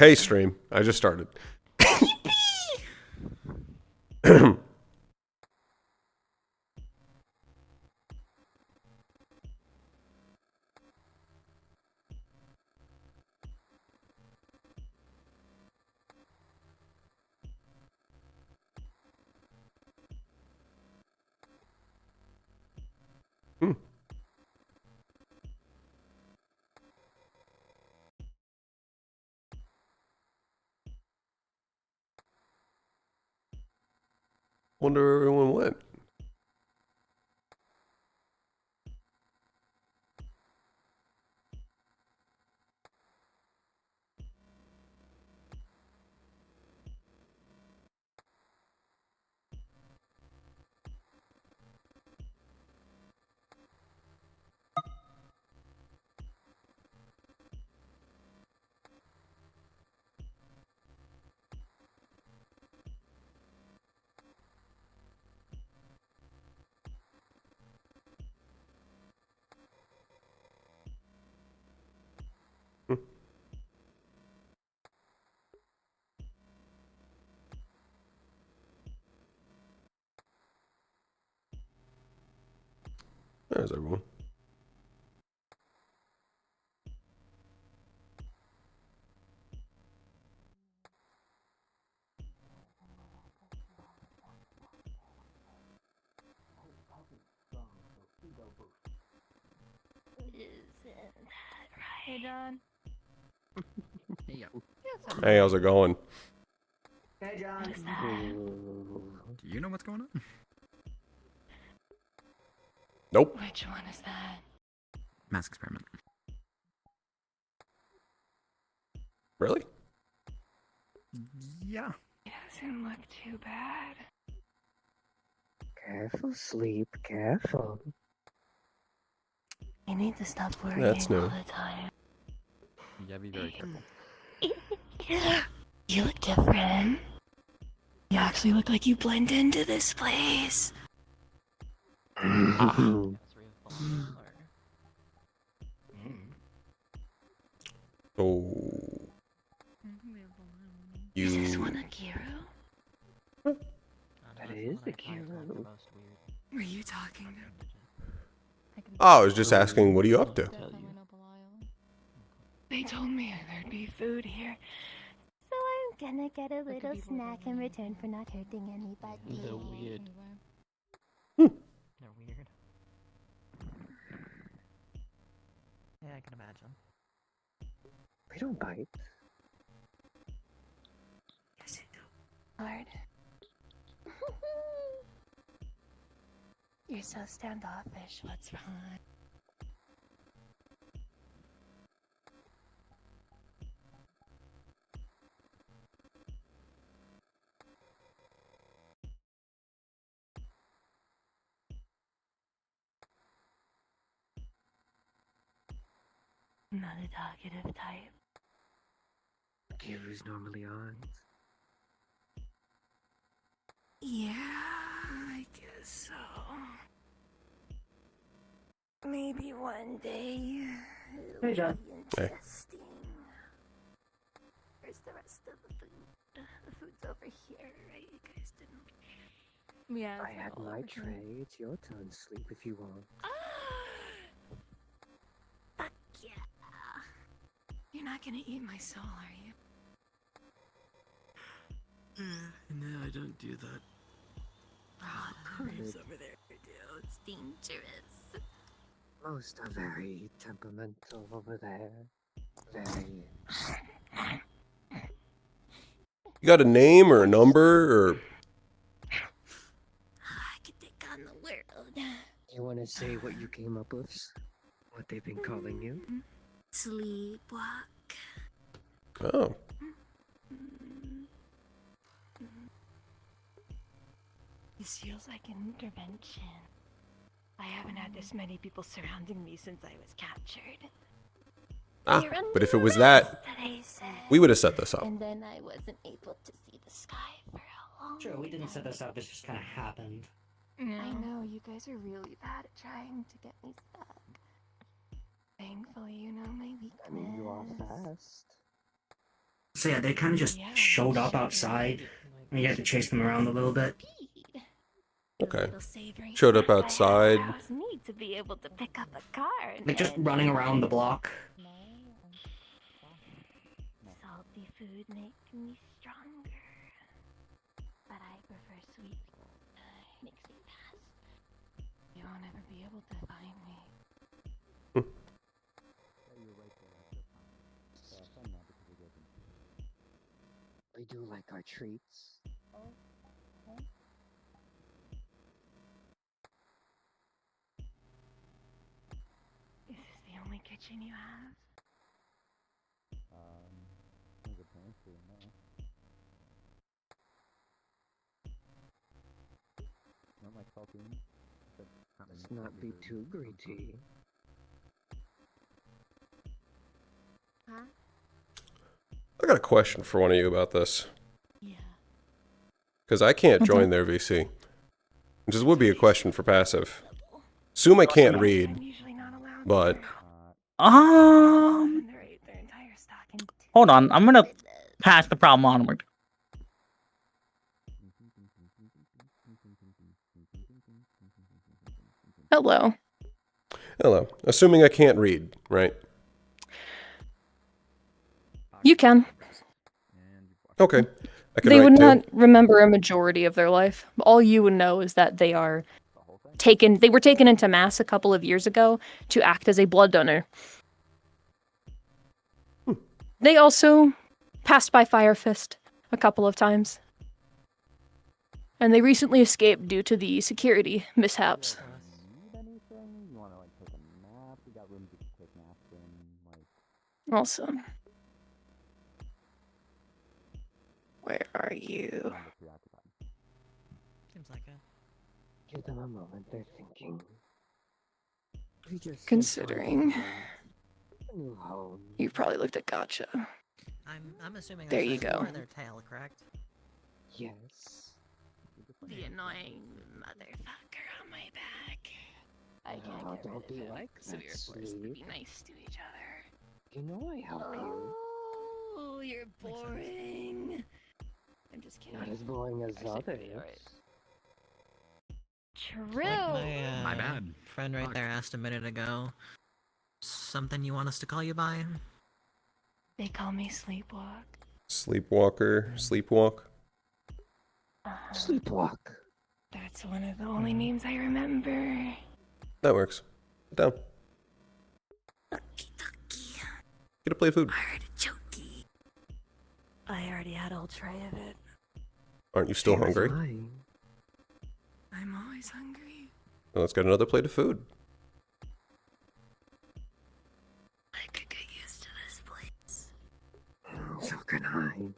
Hey, stream. I just started. Hmm. Wonder where everyone went. Hmm. There's everyone. Hey, John. Hey, Hey, how's it going? Hey, John. What is that? do you know what's going on? Nope. Which one is that? Mass experiment. Really? Yeah. It doesn't look too bad. Careful, sleep. Careful. You need to stop worrying That's new. all the time. Yeah, be very careful. You look different. You actually look like you blend into this place. Oh. Is this You. one a Kiru? That is the Kiru. Were you talking to? Oh, I was just asking, what are you up to? They told me there'd be food here. So I'm gonna get a little snack in return for not hurting anybody. They're weird. Hmm. They're weird. Yeah, I can imagine. We don't bite. Yes, you do. Hard. You're so standoffish. What's wrong? Not a talkative type. Kirus normally aren't. Yeah, I guess so. Maybe one day it'll Hey, John. be Hey. interesting. Where's the rest of the food? The food's over here, right? You guys didn't. Yeah. I had my tray. It's your turn, sleep, if you want. Fuck yeah. You're not gonna eat my soul, are you? No, I don't do that. Oh, Good. over there do. It's dangerous. Most are very temperamental over there. Very. You got a name or a number or? I could take on the world. You want to say what you came up with? What they've been calling you? Sleepwalk. Oh. This feels like an intervention. I haven't had this many people surrounding me since I was captured. Ah, You're but if it was unrest, that, they said. we would have set this up. And then I wasn't able to see the sky for a long Sure, we didn't set time. this up, this just kind of happened. I know, you guys are really bad at trying to get me stuck. Thankfully, you know my weakness. I mean, you are fast. So yeah, they kind of just Yeah, showed up sure. outside, and you had to chase them around a little bit. Okay. Little savory Showed up snack I had at the outside. house. Neat to be able to pick up a car and Like just head. running around the block. Salty food makes me stronger, but I prefer sweet. Makes me fast. You won't ever be able to find me. We do like our treats. Is this the only kitchen you have? Let's not be too greedy. Huh? I got a question for one of you about this. Yeah. Because I can't join their VC. This would be a question for passive. Assume I can't read, I'm usually not allowed but there. Um, And they ate their entire stock in hold on. I'm gonna pass the problem onward. Hello. hello. Assuming I can't read, right? You can. Okay. I can They write would too. not remember a majority of their life. All you would know is that they were taken into mass a couple of years ago to act as a blood donor. They also passed by Fire Fist a couple of times. And they recently escaped due to the security mishaps. Awesome. Where are you? Seems like it. Give them a moment, they're thinking. We just Considering. a new home. You probably looked at Gotcha. I'm assuming There that's you just go. more their tail, correct? Yes. the annoying motherfucker on my back. I can't Oh, get don't rid of be him, like so that, we were forced to be Sleep. nice to each other. You know I help you. Oh, you're boring. I'm just kidding. Not as boring as Actually, pretty others. alright. True. Like My bad. friend right Fuck. there asked a minute ago. Something you want us to call you by? They call me Sleepwalk. Sleepwalker, sleepwalk. Sleepwalk. That's one of the only names I remember. That works. Sit down. Get a plate of food. I already had a whole tray of it. Aren't you still Same as hungry? mine. I'm always hungry. Well, let's get another plate of food. I could get used to this place. So can I.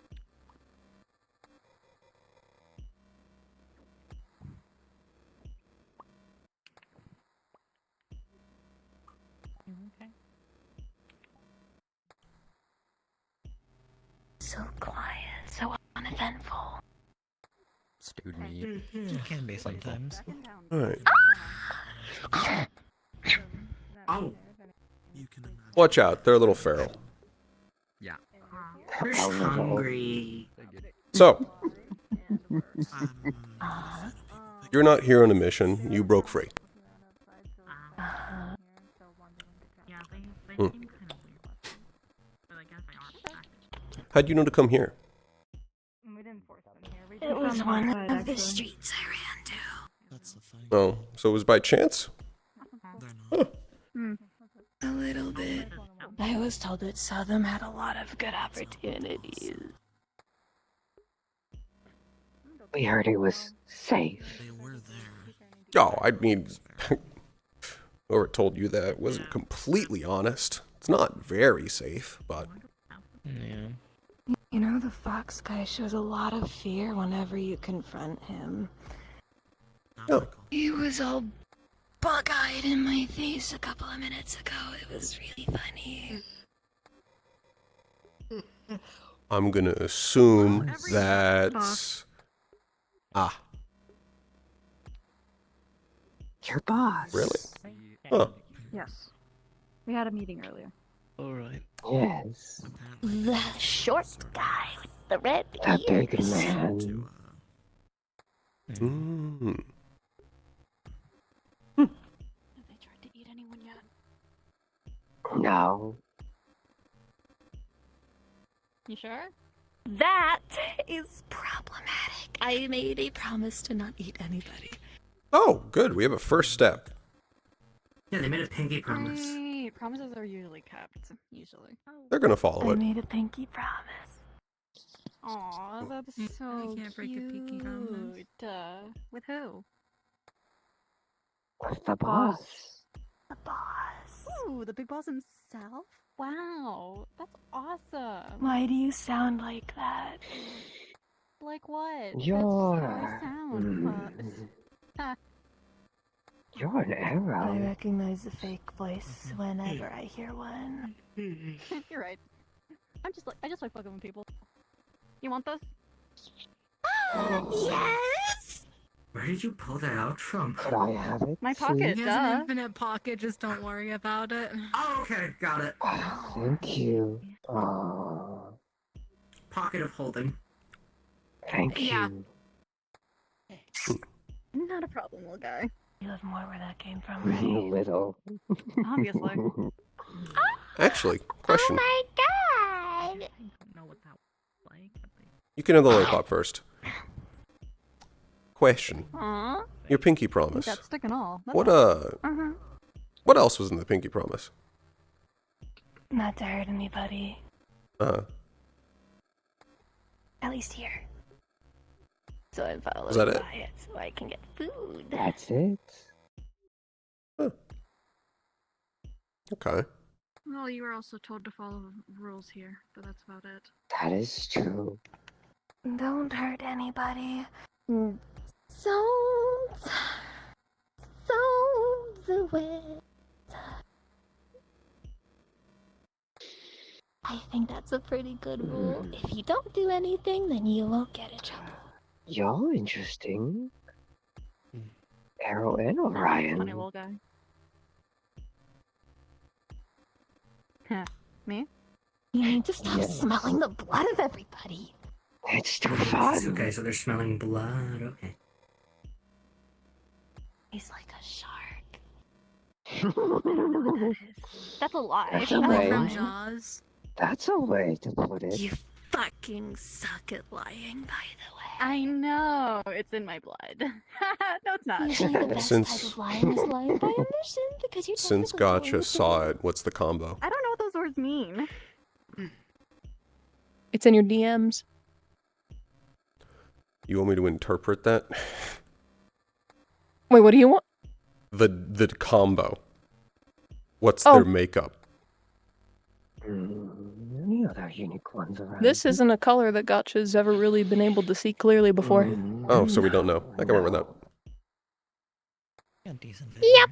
So quiet, so uneventful. Stewed meat. It can be sometimes. Alright. Oh, You can imagine. Watch out, they're a little feral. Yeah. we're hungry. So, Um, you're not here on a mission. You broke free. Hmm. How'd you know to come here? It was one of the streets I ran to. that's the thing. Oh, so it was by chance? They're not. A little bit. I was told that Southam had a lot of good opportunities. We heard it was safe. They were there. Oh, I mean, whoever told you that wasn't completely honest. It's not very safe, but Yeah. You know, the fox guy shows a lot of fear whenever you confront him. Not Oh. Michael. He was all bug-eyed in my face a couple of minutes ago. It was really funny. I'm gonna assume that's... Ah, Your boss. really? Huh. Yes. We had a meeting earlier. Alright. Yes. The short guy with the red That big ears. man. Mm. Have they tried to eat anyone yet? No. You sure? That is problematic. I made a promise to not eat anybody. Oh, good. We have a first step. Yeah, they made a pinky promise. Right. Promises are usually kept. Usually. They're gonna follow I it. made a pinky promise. Aw, that's You so can't break a pinky promise. cute. With who? With the Boss. boss. The boss. Ooh, the big boss himself? Wow, that's awesome. Why do you sound like that? Like what? That's You're... just how I sound, Pups. Ha. You're an I arrow. recognize the fake voice whenever I hear one. You're right. I just like fucking with people. You want this? Yes! Where did you pull that out from? Could I have it? My please? pocket. He has an Duh. infinite pocket, just don't worry about it. Oh, okay, got it. Thank you. Oh, Pocket of holding. thank Yeah. you. Not a problem, little guy. You have more where that came from, right? Little. Obviously. Actually, question. Oh my I god! don't know what that was like. But You can have the lollipop first. Question. Aw. Your pinky Got promise. stick and all. That's What all. what else was in the pinky promise? Not to hurt anybody. Uh, At least here. So I'm following Is that it? diet so I can get food. That's it. okay. well, you were also told to follow rules here, but that's about it. That is true. Don't hurt anybody. Don't do it. I think that's a pretty good rule. If you don't do anything, then you won't get in trouble. You're interesting. Arrow and Funny Orion. little guy. Huh. Me? You need to stop Yes. smelling the blood of everybody. It's too fun. Okay, so they're smelling blood. Okay. He's like a shark. That's a lie. That's a That's way. From fine. Jaws. That's a way to put it. You fucking suck at lying, by the way. I know. It's in my blood. No, it's not. Usually the best Since- type of lying is lying by omission because you Since technically Gotcha only saw say- it, what's the combo? I don't know what those words mean. It's in your DMs. You want me to interpret that? Wait, what do you want? The combo. What's Oh. their makeup? Any other unique ones around? This isn't a color that Gotcha's ever really been able to see clearly before. Oh, so we don't know. I can remember that. Yeah, decent. Yep.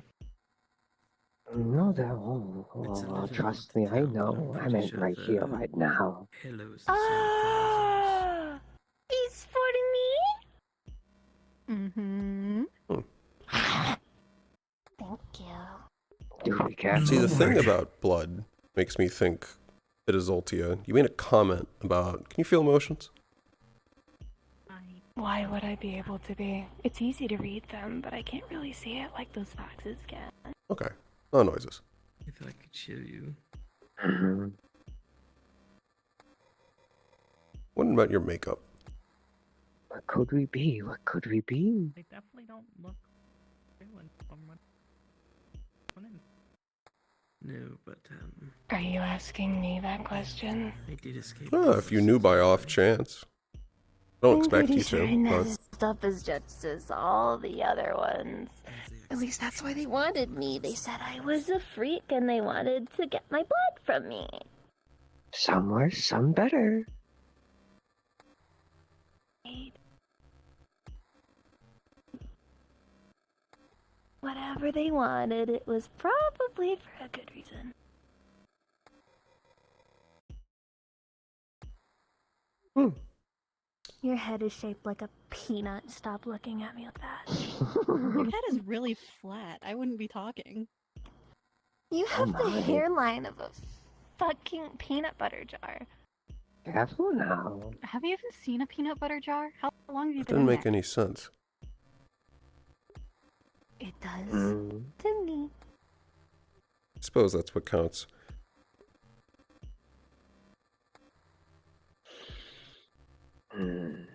No, they're all. It's a Oh, little trust me, I town, know. I'm I pretty meant sure right here, the- right now. Pillows. Ah, he's for me. Mm-hmm. Thank you. Do be careful. See, the thing Lord. about blood makes me think it is Ultia. You made a comment about, can you feel emotions? Why would I be able to be? It's easy to read them, but I can't really see it like those foxes can. Okay. No noises. If I could chill you. Mhm. Mm-hmm. What about your makeup? What could we be? What could we be? They definitely don't look violent from what went in. No, but Are you asking me that question? I did escape. Ah, if you knew by off chance. I don't expect I'm you pretty sure to. But messed up as just as all the other ones. At least that's why they wanted me. They said I was a freak and they wanted to get my blood from me. Some worse, some better. Whatever they wanted, it was probably for a good reason. Your head is shaped like a peanut. Stop looking at me like that. Your head is really flat. I wouldn't be talking. You have the my. hairline of a fucking peanut butter jar. Careful now. Have you even seen a peanut butter jar? How long have you That been doesn't in make there? any sense. It does Mm. to me. I suppose that's what counts. Mm.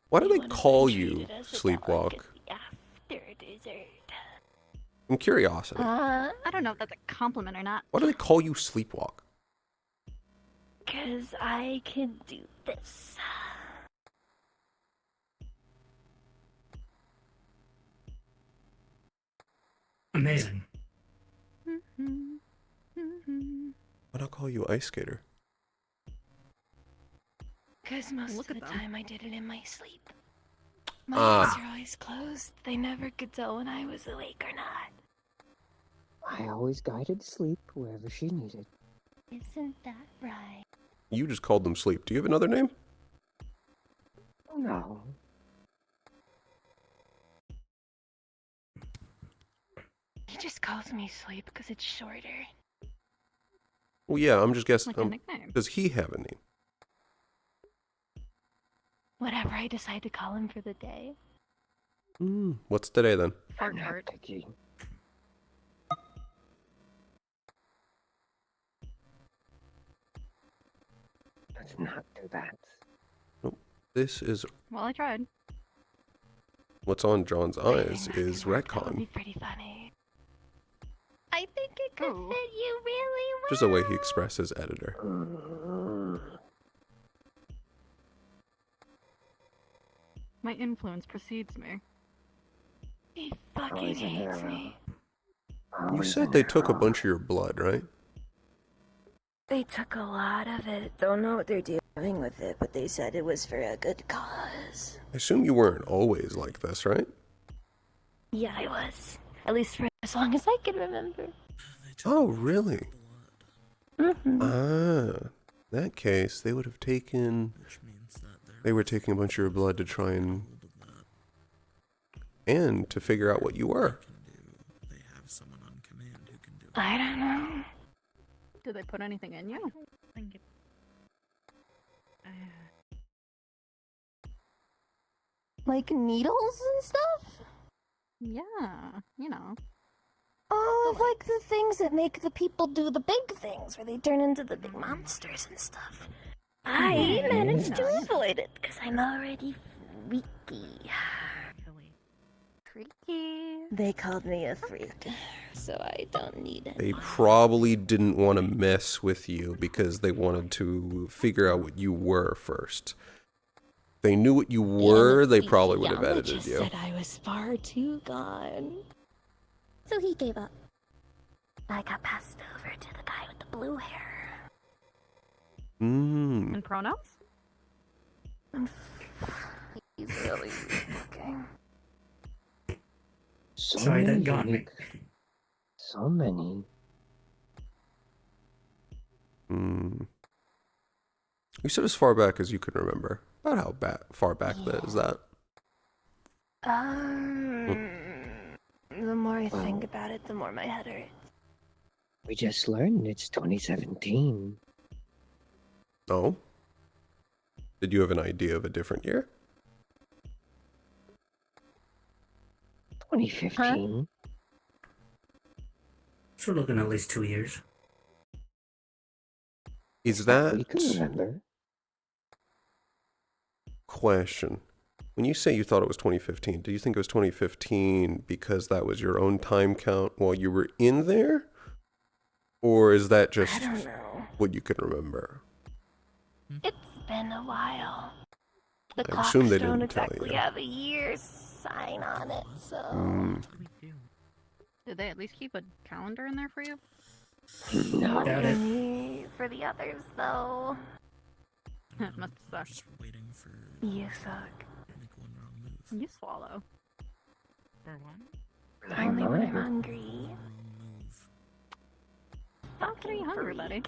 Why do they wanna call be you treated as a Sleepwalk? delicacy after dessert. From curiosity. I don't know if that's a compliment or not. Why do they call you Sleepwalk? 'Cause I could do this. Amazing. Why not call you Ice Skater? 'Cause most Look of at the them. time I did it in my sleep. My Ah. eyes are always closed. They never could tell when I was awake or not. I always guided sleep wherever she needed. Isn't that right? You just called them Sleep. Do you have another name? No. He just calls me Sleep because it's shorter. Well, yeah, I'm just guessing. Like a nickname. Does he have a name? Whatever I decide to call him for the day. What's today then? Fart I'm not fart. picky. Let's not do that. This is Well, I tried. what's on John's eyes That is would be retcon. pretty funny. I think it could Ooh. fit you really well. Just the way he expresses editor. My influence precedes me. He fucking Always an hates arrow. me. You Always said an they took a arrow. bunch of your blood, right? They took a lot of it. Don't know what they're doing with it, but they said it was for a good cause. I assume you weren't always like this, right? Yeah, I was. At least for as long as I can remember. They took Oh, a bunch of really? blood, Mm-hmm. Ah, in that case, they would have taken. which means that they're They were taking a bunch of your blood to try and hold of that. to figure out what you were. Can do. They have someone on command who can do it. I don't know. Did they put anything in you? Think it. Like needles and stuff? Yeah, you know. Oh, like the things that make the people do the big things, where they turn into the big monsters and stuff. I Yeah, managed you to know. avoid it, because I'm already freaky. Silly. Freaky. They called me a freak, so I don't need it. They probably didn't want to mess with you because they wanted to figure out what you were first. If they knew what you were, they probably would have edited just you. said I was far too gone. So he gave up. I got passed over to the guy with the blue hair. And pronouns? He's really looking. So Sorry, many that got me. unique- So many. You said as far back as you can remember. About how far back that is that? The more I think about it, the more my head hurts. We just learned it's 2017. Oh? Did you have an idea of a different year? 2015. So we're looking at least 2 years. Is We can that remember. question? When you say you thought it was 2015, do you think it was 2015 because that was your own time count while you were in there? Or is that I just don't know. what you can remember? It's been a while. The I clocks assume they don't didn't tell exactly you. have a year sign on it, so... Mm. What do we do? Did they at least keep a calendar in there for you? Not Doubt for it. me. For the others, though. I don't know, Must we're suck. just waiting for You suck. make one wrong move. You swallow. For one? Only when I'm know. hungry. Wrong move. What are you hungry, buddy?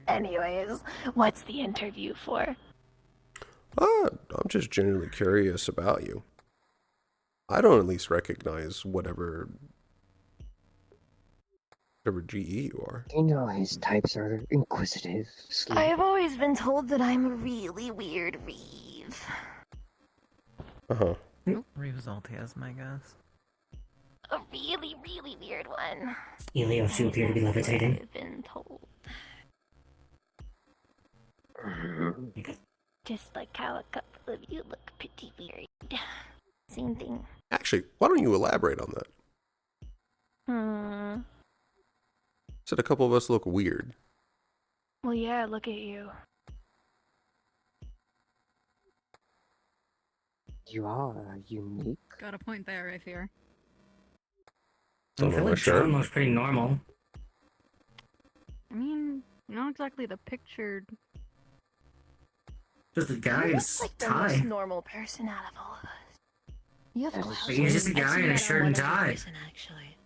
Anyways, what's the interview for? I'm just genuinely curious about you. I don't at least recognize whatever GE you are. You know his types are inquisitive, sleep. I've always been told that I'm a really weird Reeve. Uh-huh. Reeves Altias, my guess. A really, really weird one. Helios, you appear to be levitating. I've been told. Mhm. Just like how a couple of you look pretty weird. Same thing. Actually, why don't you elaborate on that? Said a couple of us look weird. Well, yeah, look at you. You are unique. Got a point there, I fear. I Don't feel know like my shirt. John looks pretty normal. I mean, not exactly the pictured. Just a You guy's look like the most tie. normal person out of all of us. You have But clouds. he's just a I've guy seen in a that on shirt one and other tie. person, actually.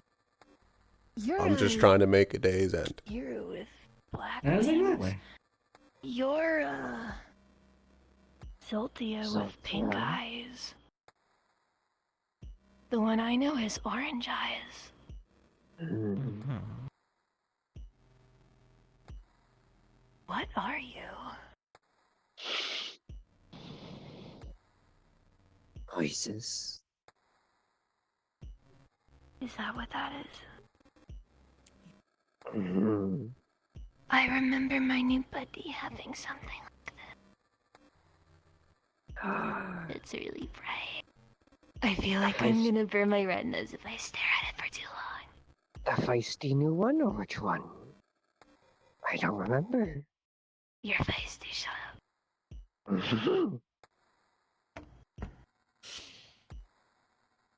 You're I'm just a trying to make a day's end. hero with black That's wings. exactly. You're Zoltia with pink Zoltia. eyes. The one I know has orange eyes. Mm. What are you? Voices. Is that what that is? Mhm. I remember my new buddy having something like that. It's really bright. I feel like I'm gonna burn my retinas if I stare at it for too long. The feisty new one, or which one? I don't remember. Your face, do shut up. Mhm.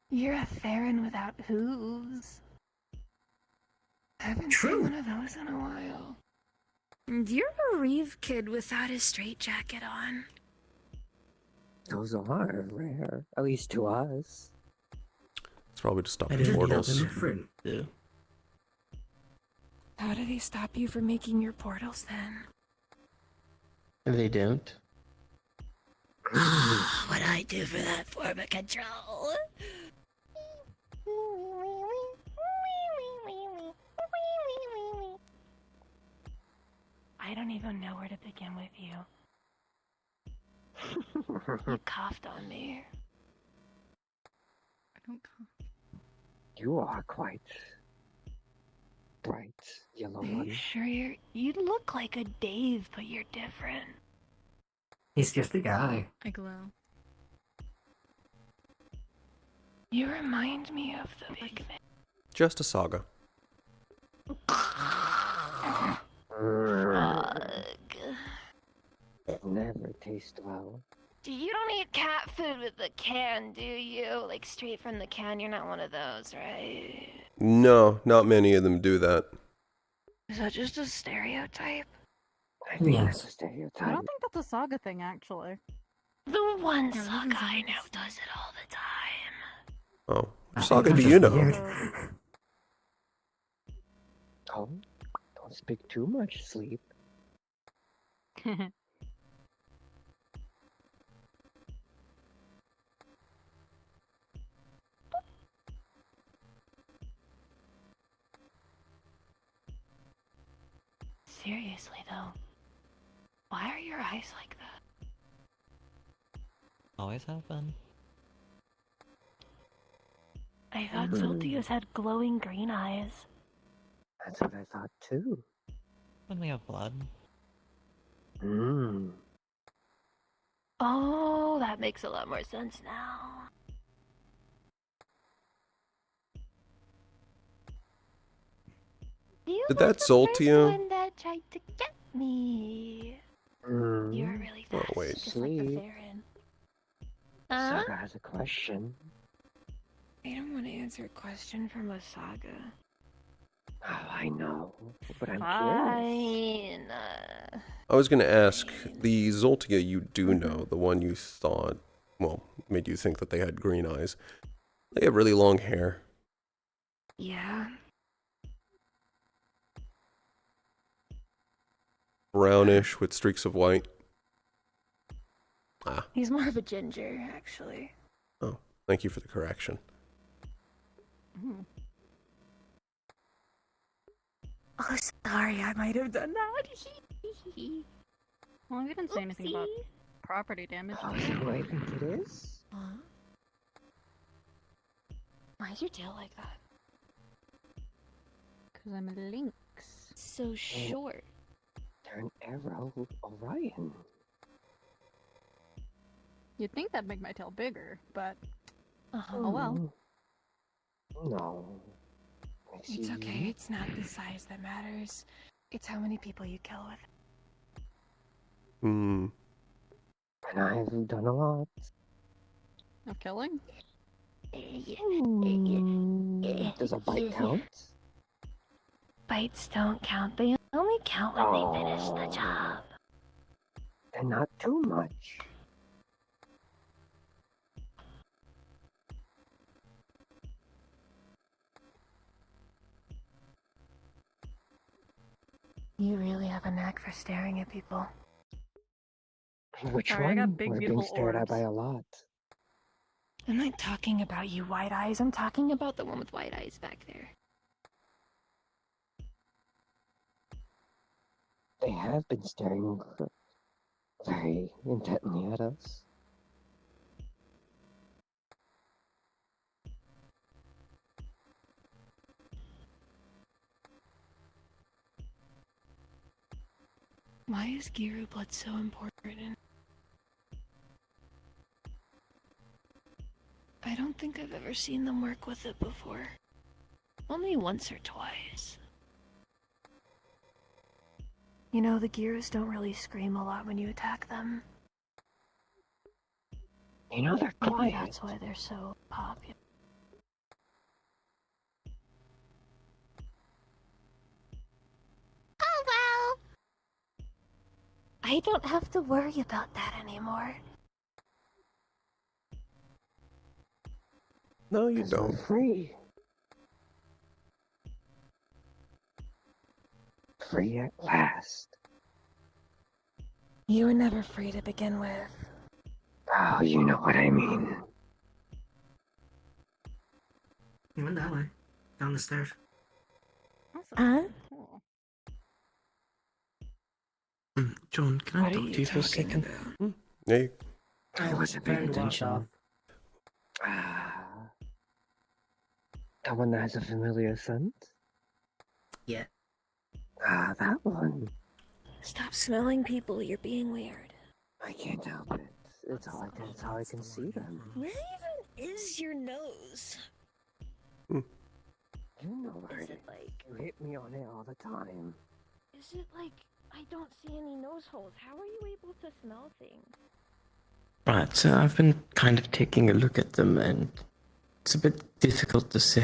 You're a Theron without hooves. I haven't True. seen one of those in a while. And you're a Reeve kid without his straitjacket on. Those are rare, at least to us. It's probably to stop I the didn't know portals. Different. Yeah. How do they stop you from making your portals then? They don't. What I do for that form of control. I don't even know where to begin with you. You coughed on me. I don't. You are quite bright yellow Are you one. sure you look like a Dave, but you're different. He's just a guy. I glow. You remind me of the big man. Just a saga. Frog. Never taste well. You don't eat cat food with the can, do you? Like straight from the can, you're not one of those, right? No, not many of them do that. Is that just a stereotype? I think Yes. that's a I stereotype. don't think that's a saga thing, actually. The one Yeah, saga Ruby's I nice. know does it all the time. Oh, I which think saga that's do you just know? weird. Oh, don't speak too much, sleep. Seriously, though. Why are your eyes like that? Always have been. I thought Zoltia's had glowing green eyes. That's what I thought too. When we have blood. Mmm. Oh, that makes a lot more sense now. You Did were that the Zoltia- first one that tried to get me. You were really Oh, fast, wait. just like the Sleep. Theron. Huh? Saga has a question. I don't want to answer a question from a saga. Oh, I know, but I'm curious. Fine. I was going to ask, the Zoltia you do know, the one you thought, well, made you think that they had green eyes, they have really long hair. Yeah. Brownish with streaks of white. Ah, He's more of a ginger, actually. oh. Thank you for the correction. Mm. Oh, sorry, I might have done that. Well, you didn't say anything about Oopsie. property damage. Oh, is that who I think it is? Huh? Why's your tail like that? Because I'm a lynx. So short. They're an arrow Orion. You'd think that'd make my tail bigger, but Uh-huh. oh well. No. Makes It's you okay. unique. It's not the size that matters. It's how many people you kill with it. Hmm. And I've done a lot. Of killing? Does a bite count? Bites don't count. They only count when they finish the job. And not too much. You really have a knack for staring at people. Which Sorry, I one? got big, We're being beautiful stared at orbs. by a lot. I'm not talking about you, White Eyes. I'm talking about the one with white eyes back there. They have been staring very intently at us. Why is Giru blood so important? I don't think I've ever seen them work with it before. Only once or twice. You know, the Girus don't really scream a lot when you attack them. You know, they're Maybe quiet. that's why they're so popular. Oh well! I don't have to worry about that anymore. No, you 'Cause we're don't. free. Free at last. You were never free to begin with. Oh, you know what I mean. You went that way. Down the stairs. Huh? Cool. John, can I What are talk you to you for a talking second? about? Yeah, you- I wasn't paying Friend walked off. attention. Ah. The one that has a familiar scent? Yeah. Ah, that one. Stop smelling people, you're being weird. I can't help it. It's how I can see them. Where even is your nose? You know where Is it it is. like... You hit me on it all the time. Is it like... I don't see any nose holes. How are you able to smell things? Right, so I've been kind of taking a look at them, and it's a bit difficult to say.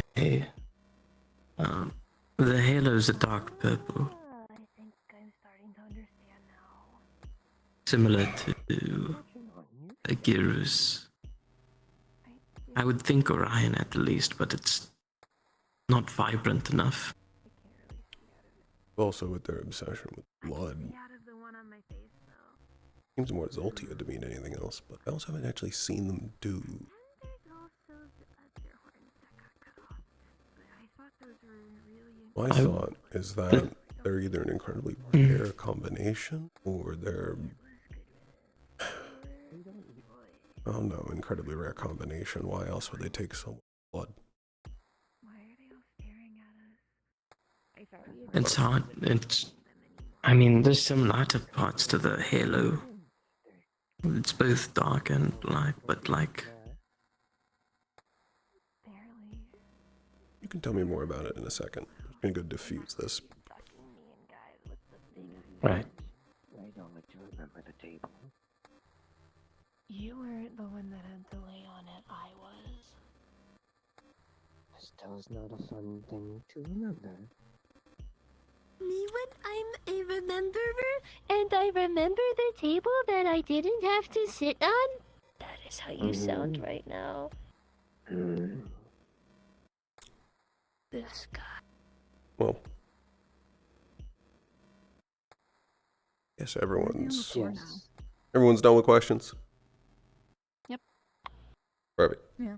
The halo's a dark purple, I think I'm starting to understand now. similar to Agirus. I would think Orion at least, but it's not vibrant enough. also with their obsession with blood. Seems more Zoltia to me than anything else, but I also haven't actually seen them do. My thought is that they're either an incredibly rare combination, or they're... Oh no, incredibly rare combination. Why else would they take so much blood? It's hard. I mean, there's some lighter parts to the halo. It's both dark and light, but like... You can tell me more about it in a second. I'm gonna go diffuse this. Right. I don't like to remember the table. You weren't the one that had to lay on it, I was. Still's not a fun thing to remember. Me when I'm a rememberer, and I remember the table that I didn't have to sit on? That is how you sound right now. This guy. Well, yes, everyone's Yes. done with questions. Yep. Perfect. Yeah.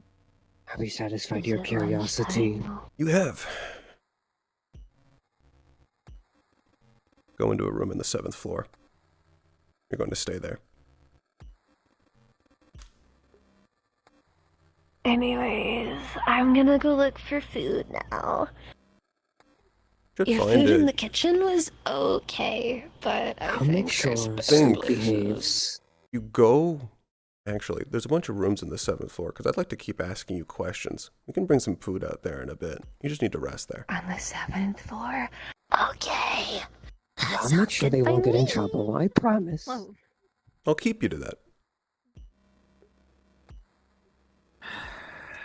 Have we satisfied Is your it curiosity? lunchtime? You have. Go into a room in the 7th floor. You're going to stay there. Anyways, I'm gonna go look for food now. Should Your find food in the it. kitchen was okay, but I I'll think make there's sure better Soap Think- places. behaves. You go. Actually, there's a bunch of rooms in the 7th floor because I'd like to keep asking you questions. We can bring some food out there in a bit. You just need to rest there. On the 7th floor? Okay. That I'll sounds make sure good they by won't get in me. trouble, I promise. Whoa. I'll keep you to that.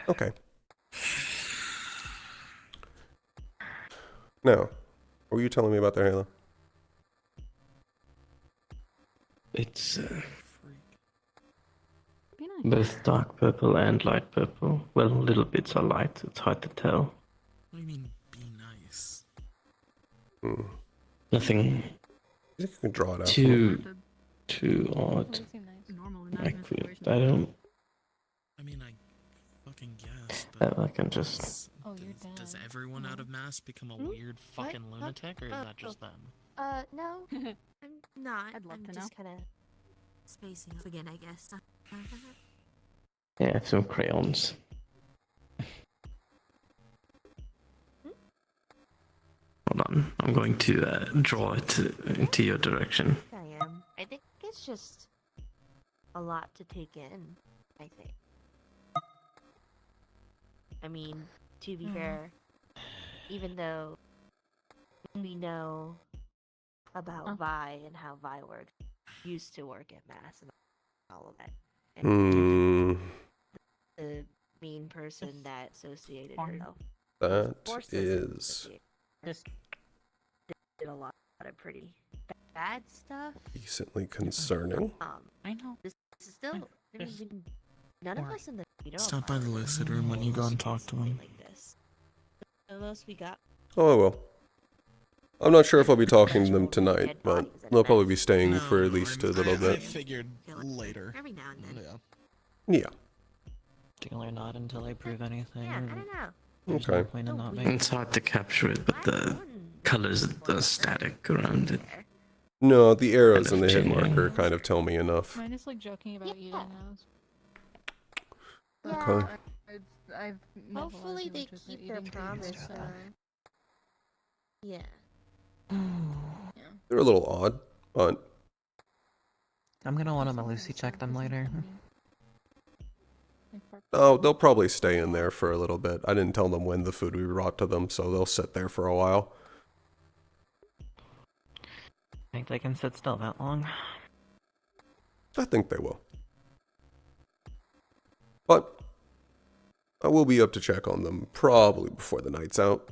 Okay. Now, what were you telling me about their Halo? It's Be nice. both dark purple and light purple. Well, little bits are light. It's hard to tell. What do you mean, be nice? Hmm. Nothing You think you can draw it out? too odd. They seem nice. Normal in Like that we, situation. I don't. I mean, I fucking guess, but I can just. Oh, you're does down. everyone out of mass become a Hmm? weird fucking What? lunatic, or is that just them? No, I'm not. I'd love I'm to just kind of spacing up again, I guess. Yeah, I have some crayons. Hold on, I'm going to draw it into your direction. I am. I think it's just a lot to take in, I think. I mean, to be fair, even though we know about Vi and how Vi works, used to work at Mass and all of that. And Hmm. the mean person that associated Fine. herself. That forced us to is associate. Just Did a lot of pretty bad stuff. decently concerning. I know. This is still. I mean, Just none of worry. us in the Stop by the lucid room when you go and talk to him. like this. What else we got? Oh, I will. I'm not sure if I'll be talking to them tonight, but they'll probably be staying for at least a little I bit. figured later. Every now and then. Yeah. Yeah. Deal or not until I prove anything. Yeah, I don't know. There's no Okay. point in not Oh, making. It's hard to capture it, but the colors are static around it. No, the arrows Kind and of the hit genuine. marker kind of tell me enough. Mine is like joking about eating those. Yeah. Okay. I've met a lot of Hopefully people they just keep eating their things, promise. so- Yeah. They're a little odd, but I'm gonna want to Lucy check them later. oh, they'll probably stay in there for a little bit. I didn't tell them when the food we brought to them, so they'll sit there for a while. Think they can sit still that long? I think they will. But I will be up to check on them probably before the night's out.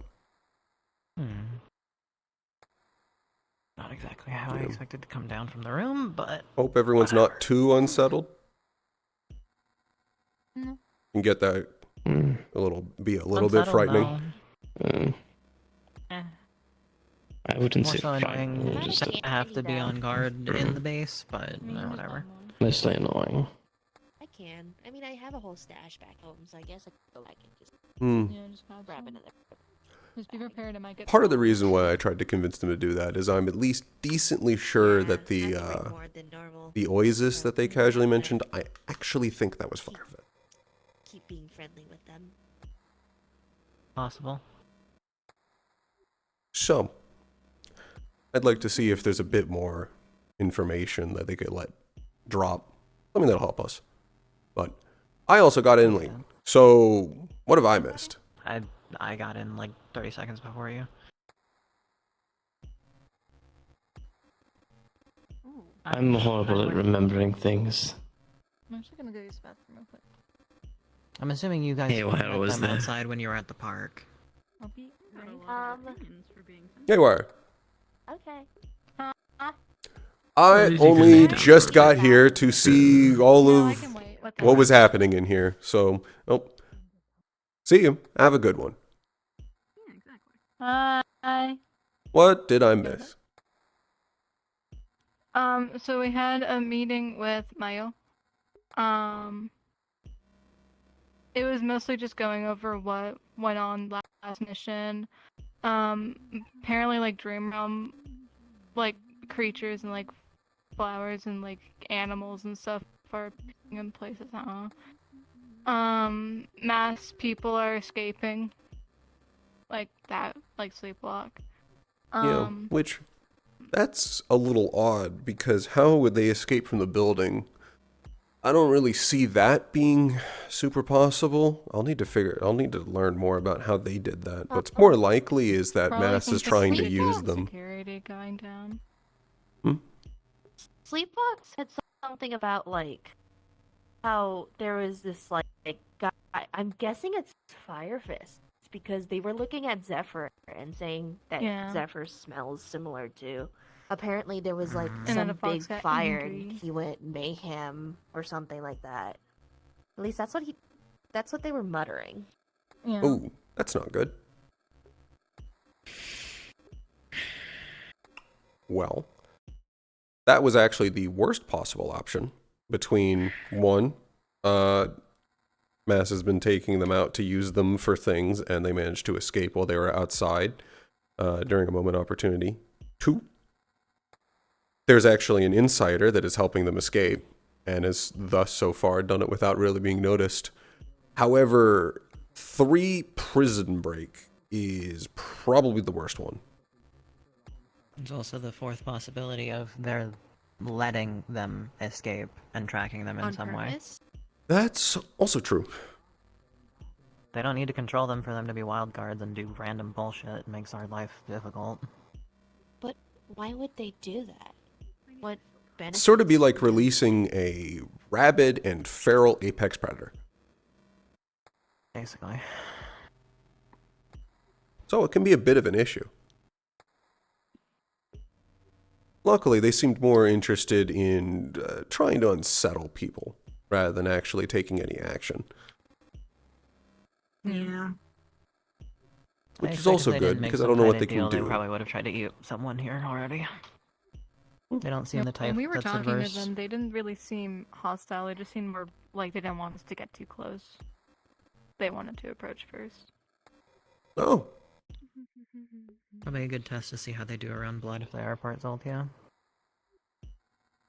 Not exactly how I Yeah. expected to come down from the room, but Hope everyone's not too unsettled. No. You get that Hmm. a little bit unsettled, frightening. no. Uh, I wouldn't More say so frightening, annoying. just Just have to be on guard in the base, but whatever. mostly annoying. I can. I mean, I have a whole stash back home, so I guess I could go back and just Yeah, just grab grab some. another. Just be prepared. It might get. Part of the stolen. reason why I tried to convince them to do that is I'm at least decently sure Yeah, that the that's way more than normal. Oasis that they casually mentioned, I actually think that was Firefit. Keep being friendly with them. Possible. So, I'd like to see if there's a bit more information that they could let drop. I mean, that'll help us. But I also got in late. So, what have I missed? I got in like 30 seconds before you. Ooh. I'm horrible at remembering things. I'm actually gonna go use the bathroom real quick. I'm assuming you guys Hey, why met was them there? outside when you were at the park. I'll be Got a right. lot of opinions for being Hey, wire. Okay. I did you only get just down? got here to see all No, I of can wait. what was happening in here. So, see you. Have a good one. Yeah, exactly. Hi. What did I miss? So we had a meeting with Mayo. it was mostly just going over what went on last mission. Apparently, like Dream Realm, like creatures and like flowers and like animals and stuff are appearing in places. Mass people are escaping, like that, like sleepwalk. Yeah, which that's a little odd because how would they escape from the building? I don't really see that being super possible. I'll need to learn more about how they did that. What's more likely is that Probably Mass from is trying to sleepwalk use them. Security going down. Sleepwalk said something about like how there was this like guy. I'm guessing it's Fire Fist because they were looking at Zephyr and saying that Yeah. Zephyr smells similar to. Apparently, there was like And then some the fox big got fire, angry. and he went mayhem or something like that. At least that's what they were muttering. Yeah. Oh, that's not good. Well, that was actually the worst possible option between one, Mass has been taking them out to use them for things, and they managed to escape while they were outside during a moment opportunity. Two, there's actually an insider that is helping them escape, and has thus so far done it without really being noticed. However, 3, prison break is probably the worst one. There's also the fourth possibility of they're letting them escape and tracking them in On some way. purpose? That's also true. They don't need to control them for them to be wild cards and do random bullshit. It makes our life difficult. But why would they do that? What benefits? Sort of be like releasing a rabid and feral apex predator. Basically. So it can be a bit of an issue. Luckily, they seemed more interested in trying to unsettle people rather than actually taking any action. Yeah. Which I is expect also if they good, didn't make because I some don't know what kind they of can deal, do. They probably would have tried to eat someone here already. They don't seem the type When we were that's talking adverse. to them, they didn't really seem hostile. They just seemed more like they didn't want us to get too close. They wanted to approach first. Oh, Probably a good test to see how they do around blood if they are part Zoltia.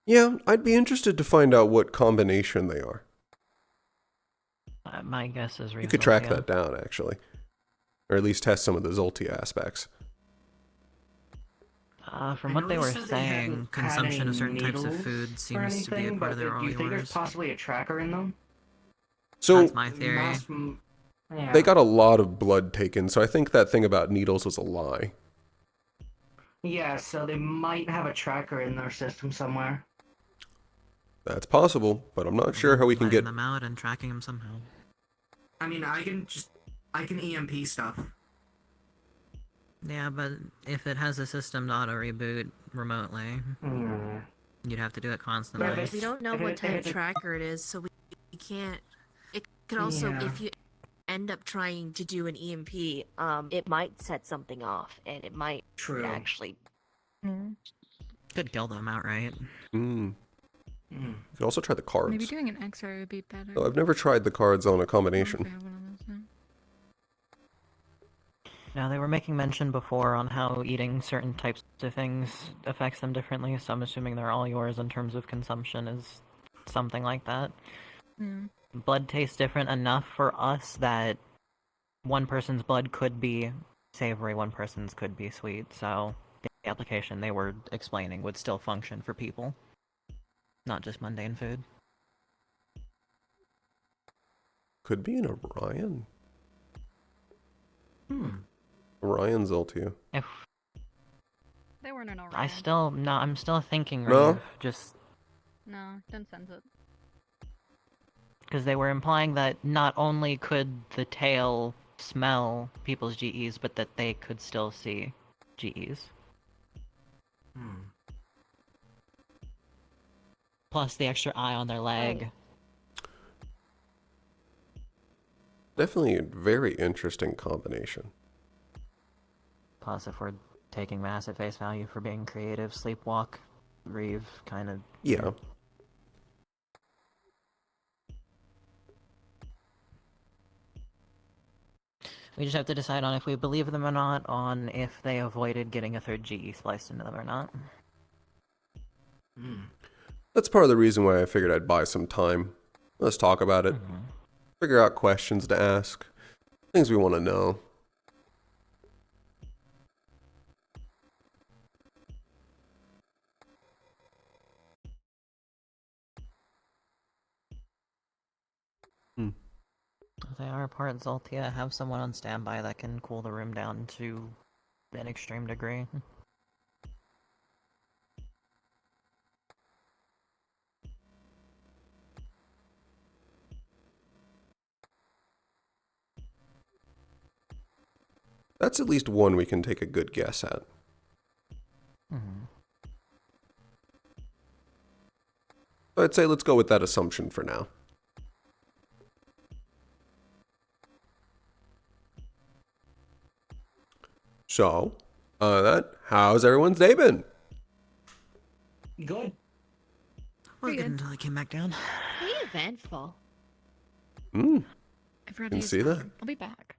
yeah, I'd be interested to find out what combination they are. My guess is You could track Zoltia. that down, actually. Or at least test some of the Zoltia aspects. From what they were noticed that saying, hadn't had consumption any of certain types of needles food or seems to be a anything, part of but their do you think there's orders. possibly a tracker in them? So That's my theory. Yeah. they got a lot of blood taken, so I think that thing about needles was a lie. Yeah, so they might have a tracker in their system somewhere. That's possible, but I'm not sure how we can Letting get... them out and tracking them somehow. I mean, I can EMP stuff. Yeah, but if it has a system to auto reboot remotely, Hmm. you'd have to do it constantly. But if We don't know if what it- type if of it- tracker it is, so we can't. It could also, Yeah. if you end up trying to do an EMP, It might set something off, and it might True. actually. Could kill them outright. You Hmm. could also try the cards. Maybe doing an X-ray would be better. So I've never tried the cards on a I don't know if combination. we have one of those now. Now, they were making mention before on how eating certain types of things affects them differently, so I'm assuming they're all yours in terms of consumption is something like that. Yeah. Blood tastes different enough for us that one person's blood could be savory, one person's could be sweet, so the application they were explaining would still function for people. Not just mundane food. Could be an Orion. Hmm. Orion Zoltia. If They weren't an Orion. I'm still thinking, No? Reeve, just No, didn't sense it. because they were implying that not only could the tail smell people's GEs, but that they could still see GEs. Hmm. Plus the extra eye on their leg. Definitely a very interesting combination. Plus, if we're taking Mass at face value for being creative, Sleepwalk, Reeve, kind of. Yeah. We just have to decide on if we believe them or not, on if they avoided getting a third GE spliced into them or not. That's part of the reason why I figured I'd buy some time. Let's talk about it. Figure out questions to ask. Things we want to know. If they are part Zoltia, have someone on standby that can cool the room down to an extreme degree. That's at least one we can take a good guess at. So I'd say let's go with that assumption for now. So, how's everyone's day been? Good. Was good until I came back down. Pretty eventful. Hmm. I forgot to Can use see the that. bathroom. I'll be back.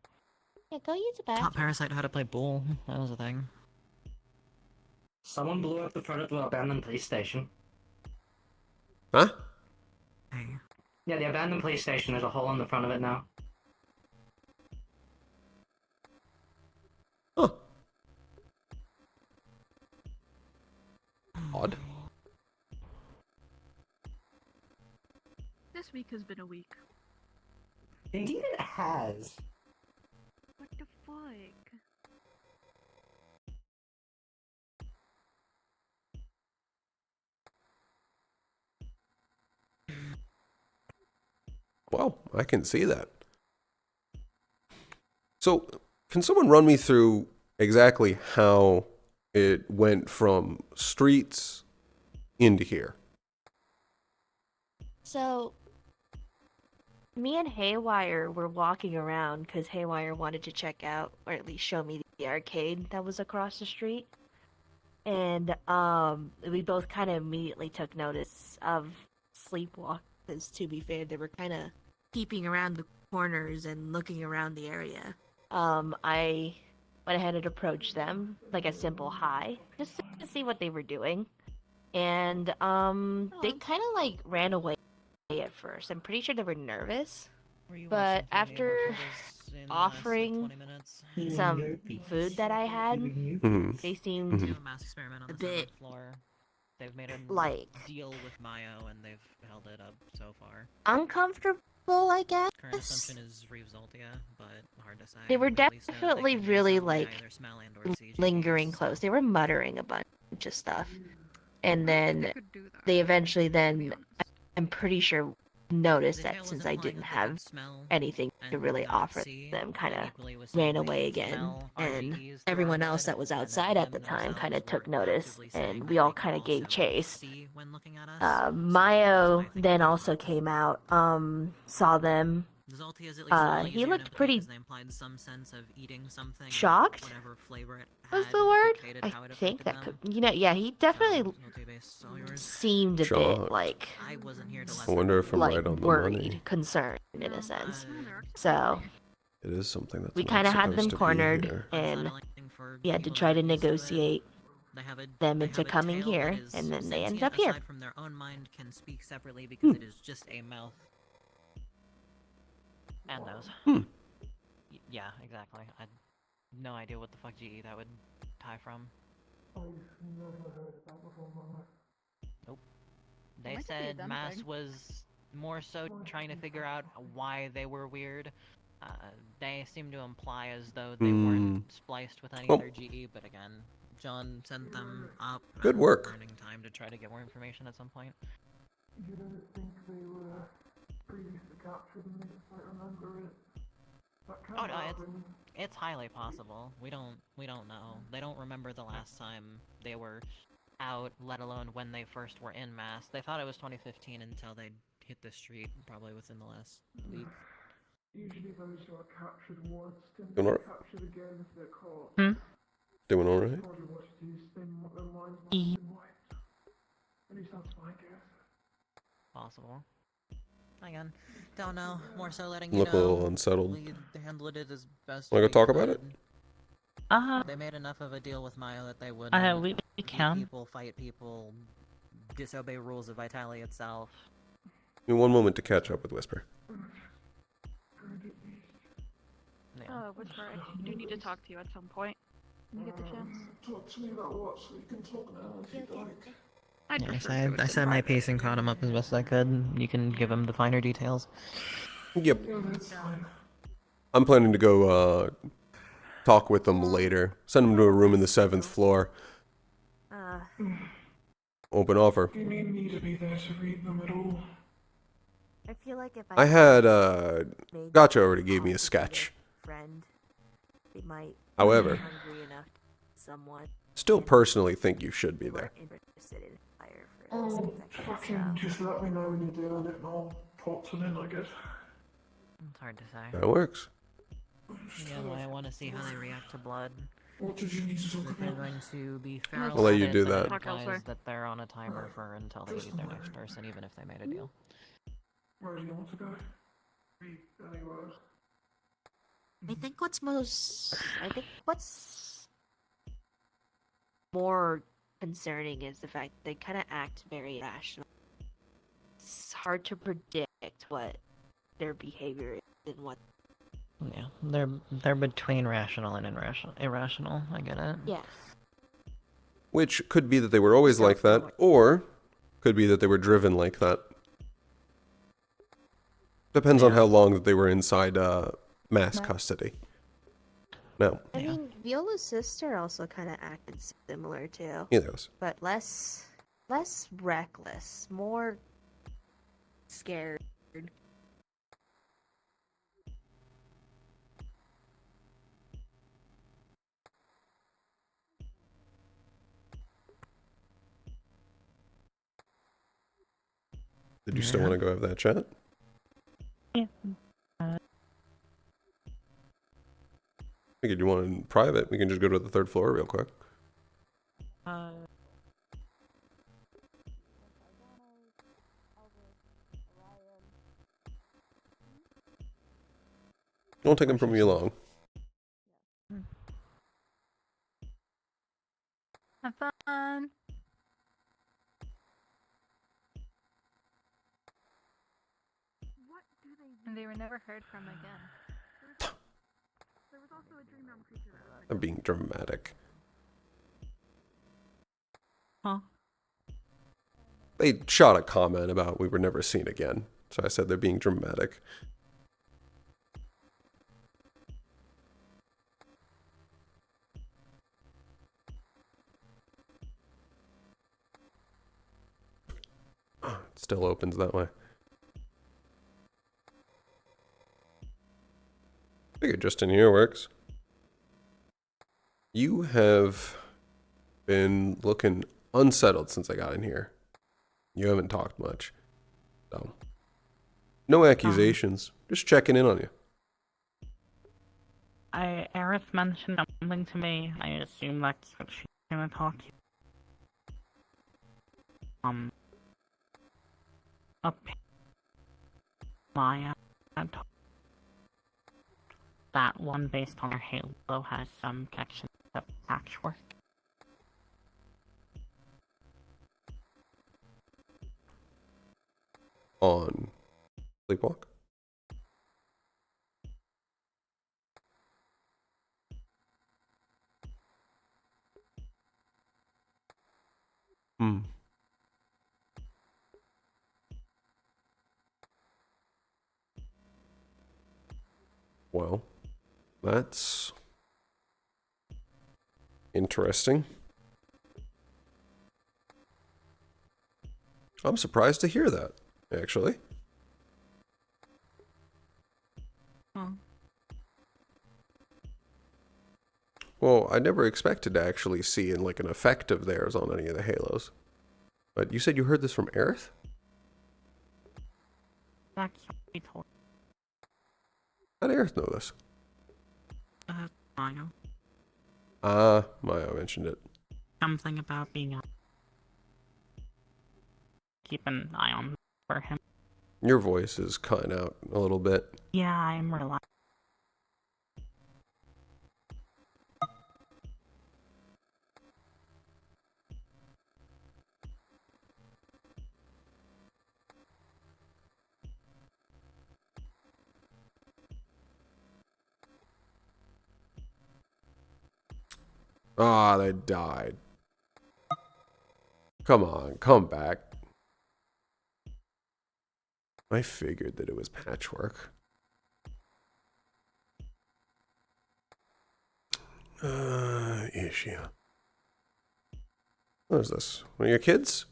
Yeah, go use a bath. Taught Parasite how to play Bull. That was a thing. Someone blew up the front of the abandoned police station. Huh? Hey. Yeah, the abandoned police station, there's a hole in the front of it now. Huh. Odd. This week has been a week. Indeed it has. What the fuck? Well, I can see that. So, can someone run me through exactly how it went from streets into here? So, me and Haywire were walking around because Haywire wanted to check out, or at least show me the arcade that was across the street. And we both kind of immediately took notice of sleepwalkers, to be fair. They were kind of peeping around the corners and looking around the area. I went ahead and approached them, like a simple hi, just to see what they were doing. And they kind of like ran away at first. I'm pretty sure they were nervous. But after offering some food that I had, they seemed a bit They've made a like deal with Mayo and they've held it up so far. uncomfortable, I guess. Current assumption is Reeve Zoltia, but hard to say. They were At least know that definitely they can really reasonably like either smell and or see lingering GGs, close. so- They were muttering a bunch of stuff. And I then could do that, they eventually to be then, honest. I'm pretty sure, noticed The that tale was since I implying didn't that they have could smell anything to and really not offer see, them, kind but of equally was ran saying they away could again. smell And RGEs through everyone our else blood, that was and outside that at the them time kind of themselves took were notice, actively saying and that we all they could kind of gave also chase. see when looking at us. So Mayo that's why I think then they also left. came out, saw them. Zoltia's at least willing as He unit looked to pretty because they implied some sense of eating something and shocked, whatever flavor it was had the word. dictated I how it think affected that them. could, yeah, he definitely Zoltia based all yours. seemed a bit Shocked. like I wasn't here to let I wonder if I'm like right on the worried, money. concerned in a sense. Uh, So It is something that's we not kind of had supposed them to be cornered, here. and unsettling for we had to people try that to are used to it. negotiate them They into have a coming tail that here, is and then they ended sentient up here. aside from their own mind can speak separately because it is just a mouth and nose. Yeah, exactly. I had no idea what the fuck GE that would tie from. Nope. They might just be a said them Mass thing. was more so trying to figure out why they were weird. They seem to imply as though they weren't spliced with any Well- other GE, but again, John sent them up. Good and work. we're earning time to try to get more information at some point. Oh no, it's highly possible. We don't know. They don't remember the last time they were out, let alone when they first were in Mass. They thought it was 2015 until they hit the street, probably within the last week. Doing alright? Doing alright? Possible. Again, don't know. More so letting You you look a know. little unsettled. We handled it as best Wanna go we talk about it? could. They made enough of a deal with Maya that they would we beat can. people, fight people, disobey rules of Vitalia itself. Give me one moment to catch up with Whisper. Yeah. Whisper, I do need to talk to you at some point. When you get the chance. Talk to me about what? So you can talk now if you'd like. I'd Yes, prefer to do it I in said my private. piece and caught him up as best I could. You can give him the finer details. Yep. Yeah, that's fine. I'm planning to go talk with them later. Send them to a room in the 7th floor. Open offer. Do you need me to be there to read them at all? I feel like if I had made Gotcha already gave me a sketch. friend, they might However, be hungry enough to someone still personally think you should be there. interested in fire for this infection, Fucking so- just let me know when you're doing it and I'll pop them in, I guess. It's hard to say. That works. Yeah, I want to see how they react to blood. What did you need to talk If they're about? going to be feral, I'll let you at it, do then it that. Talk elsewhere. implies that they're on a timer for until they eat their next person, even if they made a deal. Where do you want to go? Read anywhere. I think what's more concerning is the fact they kind of act very irrational. It's hard to predict what their behavior is and what. Yeah, they're between rational and irrational. I get it. Yes. Which could be that they were always like that, or could be that they were driven like that. Depends on how long that they were inside mass custody. No. I mean, Viola's sister also kind of acted similar too. Yeah, there was. But less reckless, more scared. Did you still want to go have that chat? Yeah. Figured you want it in private. We can just go to the 3rd floor real quick. Don't take them from me long. Have fun. And they were never heard from again. There was also a dream realm creature that was I'm being dramatic. Huh? They shot a comment about we were never seen again. So I said they're being dramatic. It still opens that way. Figured just in here works. You have been looking unsettled since I got in here. You haven't talked much. So, no accusations. Just checking in on you. Aerith mentioned something to me. I assume that's what she's gonna talk to. Up Maya had told that one based on her halo has some connection to patchwork. On Sleepwalk? Hmm. Well, that's interesting. I'm surprised to hear that, actually. Well, I never expected to actually see like an effect of theirs on any of the halos. But you said you heard this from Aerith? That's what we told How did Aerith know this? Maya. Maya mentioned it. Something about being keep an eye on for him. Your voice is cutting out a little bit. Yeah, I'm relaxed. Ah, they died. Come on, come back. I figured that it was patchwork. Issue. What is this? One of your kids?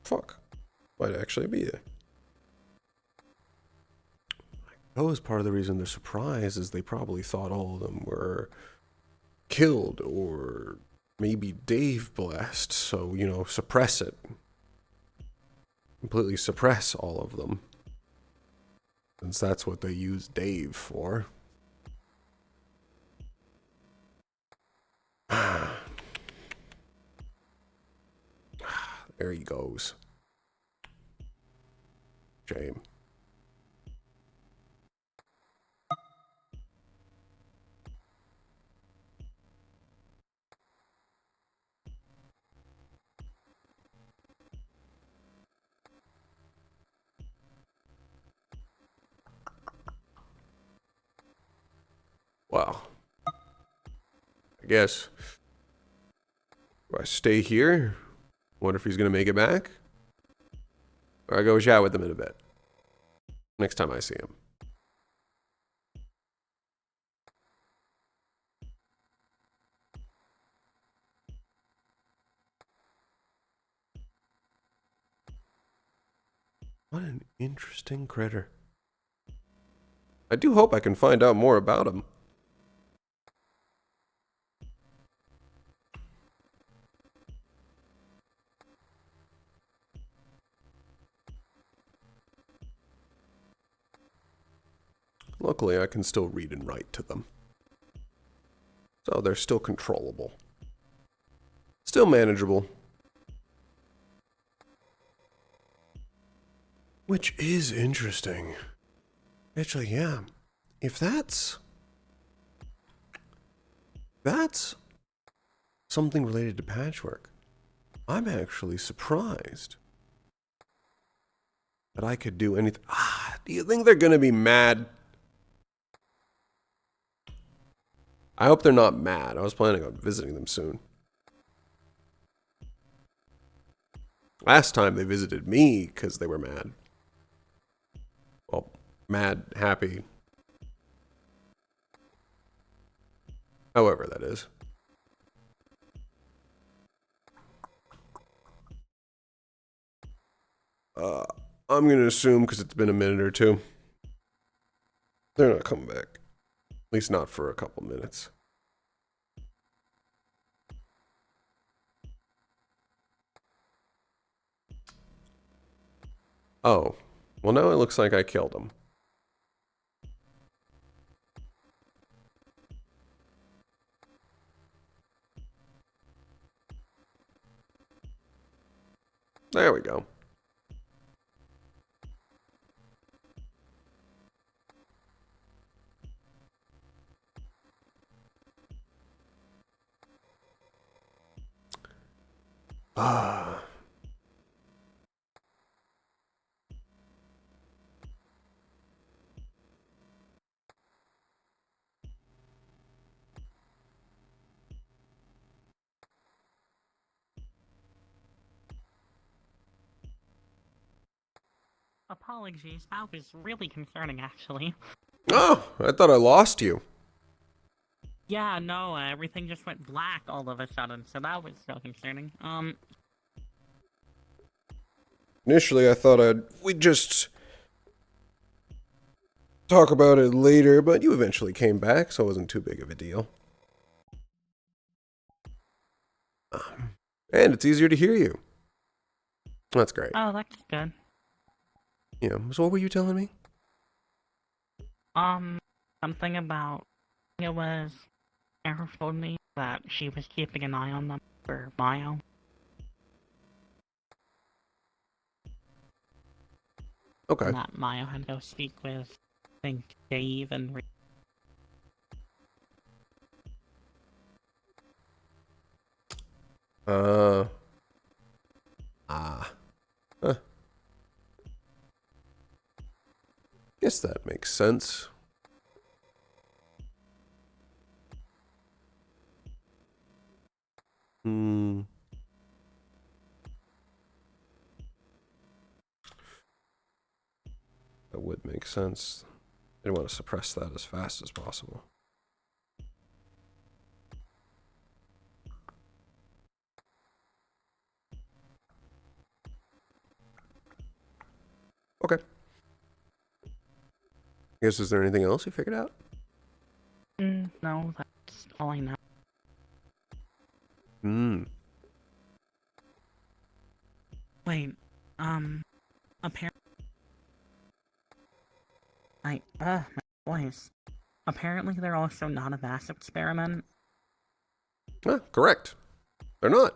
Fuck. Might actually be there. That was part of the reason they're surprised, is they probably thought all of them were killed, or maybe Dave blessed, so, you know, suppress it. Completely suppress all of them. Since that's what they use Dave for. There he goes. Shame. Well, I guess. Do I stay here? Wonder if he's gonna make it back? Or I go chat with him in a bit. Next time I see him. What an interesting critter. I do hope I can find out more about him. Luckily, I can still read and write to them. So they're still controllable. Still manageable. Which is interesting. Actually, yeah. If that's something related to patchwork, I'm actually surprised that I could do anything. Do you think they're gonna be mad? I hope they're not mad. I was planning on visiting them soon. Last time they visited me because they were mad. Well, mad, happy. However that is. I'm gonna assume, because it's been a minute or two, they're not coming back. At least not for a couple minutes. Oh. Well, now it looks like I killed him. There we go. Ah. Apologies, that was really concerning, actually. Oh, I thought I lost you. Yeah, no, everything just went black all of a sudden, so that was so concerning. Initially, I thought we'd just talk about it later, but you eventually came back, so it wasn't too big of a deal. And it's easier to hear you. That's great. Oh, that's good. Yeah, so what were you telling me? Something about, it was, Sarah told me that she was keeping an eye on them. for Mayo. Okay. And that Mayo had to go speak with, I think, Dave and Huh. Guess that makes sense. Hmm. That would make sense. They want to suppress that as fast as possible. Okay. I guess, is there anything else you figured out? No, that's all I know. Hmm. Wait, apparently, my voice. Apparently, they're also not a mass experiment. Ah, correct. They're not.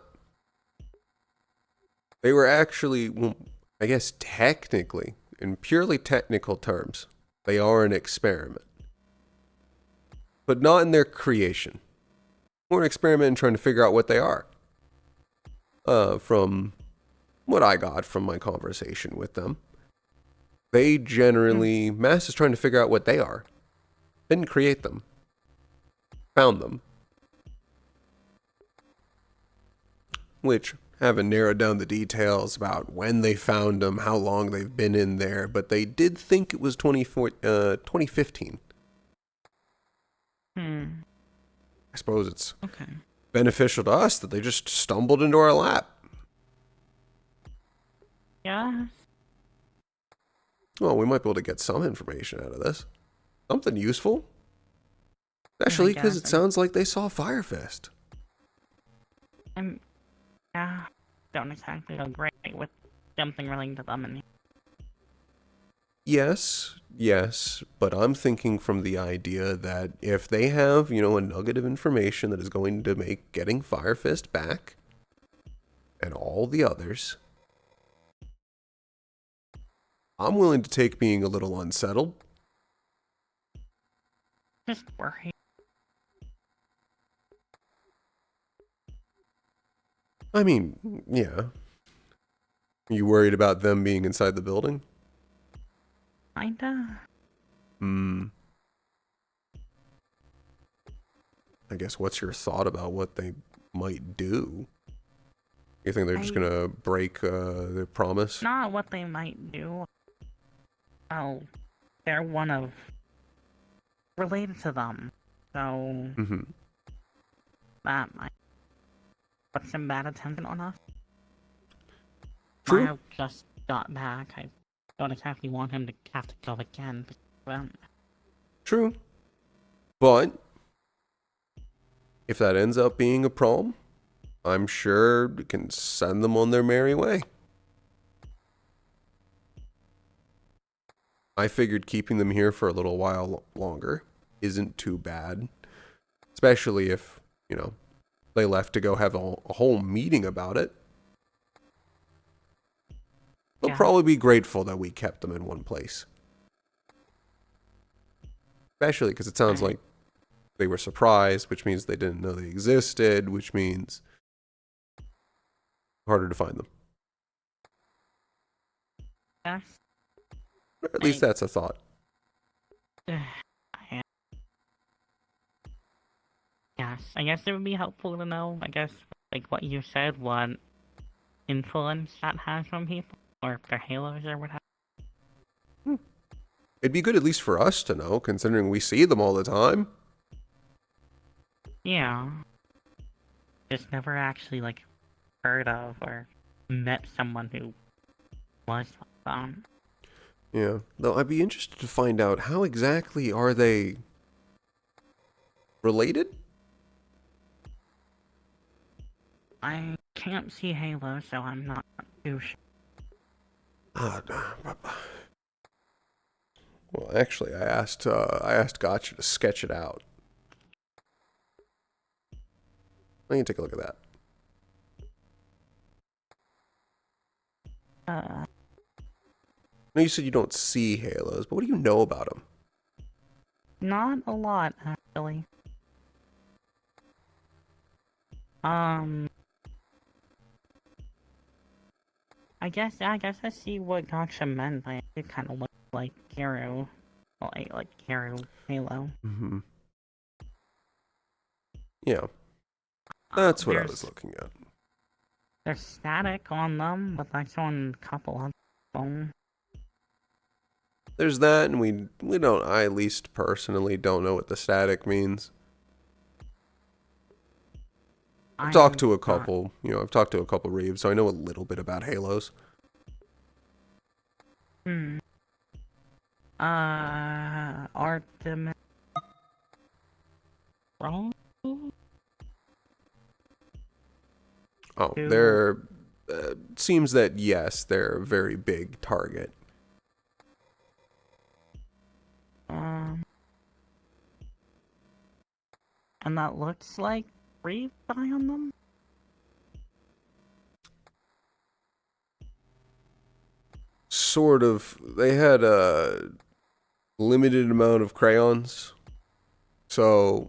They were actually, well, I guess technically, in purely technical terms, they are an experiment. But not in their creation. More an experiment in trying to figure out what they are. From what I got from my conversation with them, they generally, Mass is trying to figure out what they are. Didn't create them. Found them. Which, haven't narrowed down the details about when they found them, how long they've been in there, but they did think it was 2015. I suppose it's beneficial to us that they just stumbled into our lap. Yeah. Well, we might be able to get some information out of this. Something useful. Especially because it sounds like they saw Firefist. Yeah, don't exactly agree with something relating to them. And Yes, but I'm thinking from the idea that if they have, a nugget of information that is going to make getting Firefist back and all the others, I'm willing to take being a little unsettled. just worry. I mean, yeah. Are you worried about them being inside the building? Kinda. I guess, what's your thought about what they might do? You think they're just gonna break their promise? Not what they might do. Oh, they're one of related to them, so that might put some bad attention on us. True. Mario just got back. I don't exactly want him to have to go again. But, True. But if that ends up being a problem, I'm sure we can send them on their merry way. I figured keeping them here for a little while longer isn't too bad. Especially if, they left to go have a whole meeting about it. They'll probably be grateful that we kept them in one place. Especially because it sounds like they were surprised, which means they didn't know they existed, which means harder to find them. yes. Or at least that's a thought. Yes, I guess it would be helpful to know, I guess, like what you said, what influence that has on people, or if they're halos or whatever. It'd be good at least for us to know, considering we see them all the time. Yeah. Just never actually, heard of or met someone who was them. Yeah, though I'd be interested to find out how exactly are they related? I can't see Halo, so I'm not too sure. Well, actually, I asked Gotcha to sketch it out. I can take a look at that. No, you said you don't see halos, but what do you know about them? Not a lot, actually. I guess I see what Gotcha meant by it kind of look like Hero. Like Hero Halo. Mm-hmm. Yeah. That's what I was looking at. There's static on them, but that's on a couple of them. There's that, and we don't. I at least personally don't know what the static means. I've talked to a couple. I've talked to a couple Reeves, so I know a little bit about halos. Artemis. Wrong? Oh, they're. Seems that yes, they're a very big target. And that looks like Reeve die on them? Sort of. They had a limited amount of crayons, so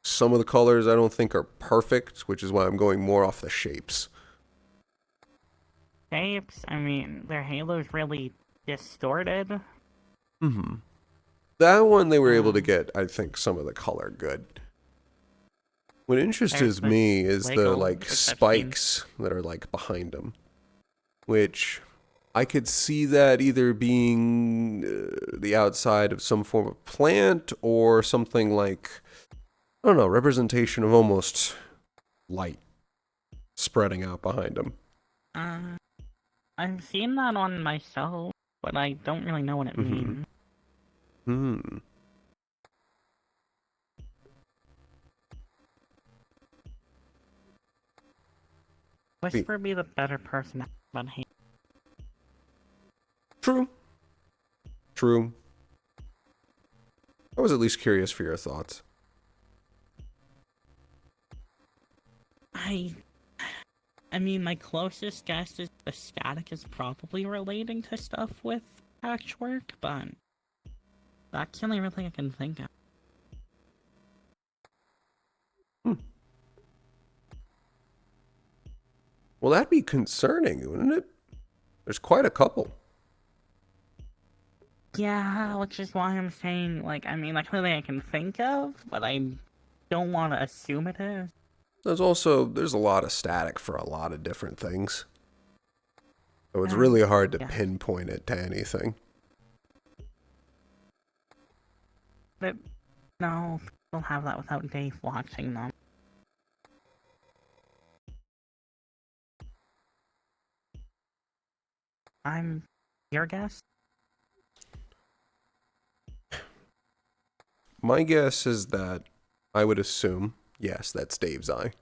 some of the colors I don't think are perfect, which is why I'm going more off the shapes. Shapes? I mean, their halo's really distorted. Mm-hmm. That one they were able to get, I think, some of the color good. What interests me is the, like, spikes that are, like, behind them. Which, I could see that either being the outside of some form of plant or something like, I don't know, representation of almost light spreading out behind them. I've seen that on myself, but I don't really know what it means. Whisper be the better person about hate. True. I was at least curious for your thoughts. I mean, my closest guess is the static is probably relating to stuff with patchwork, but that's the only real thing I can think of. Well, that'd be concerning, wouldn't it? There's quite a couple. Yeah, which is why I'm saying, like, I mean, that's the only thing I can think of, but I don't want to assume it is. There's a lot of static for a lot of different things. So it's really hard to pinpoint it to anything. But, no, people have that without Dave watching them. Your guess? My guess is that I would assume, yes, that's Dave's eye.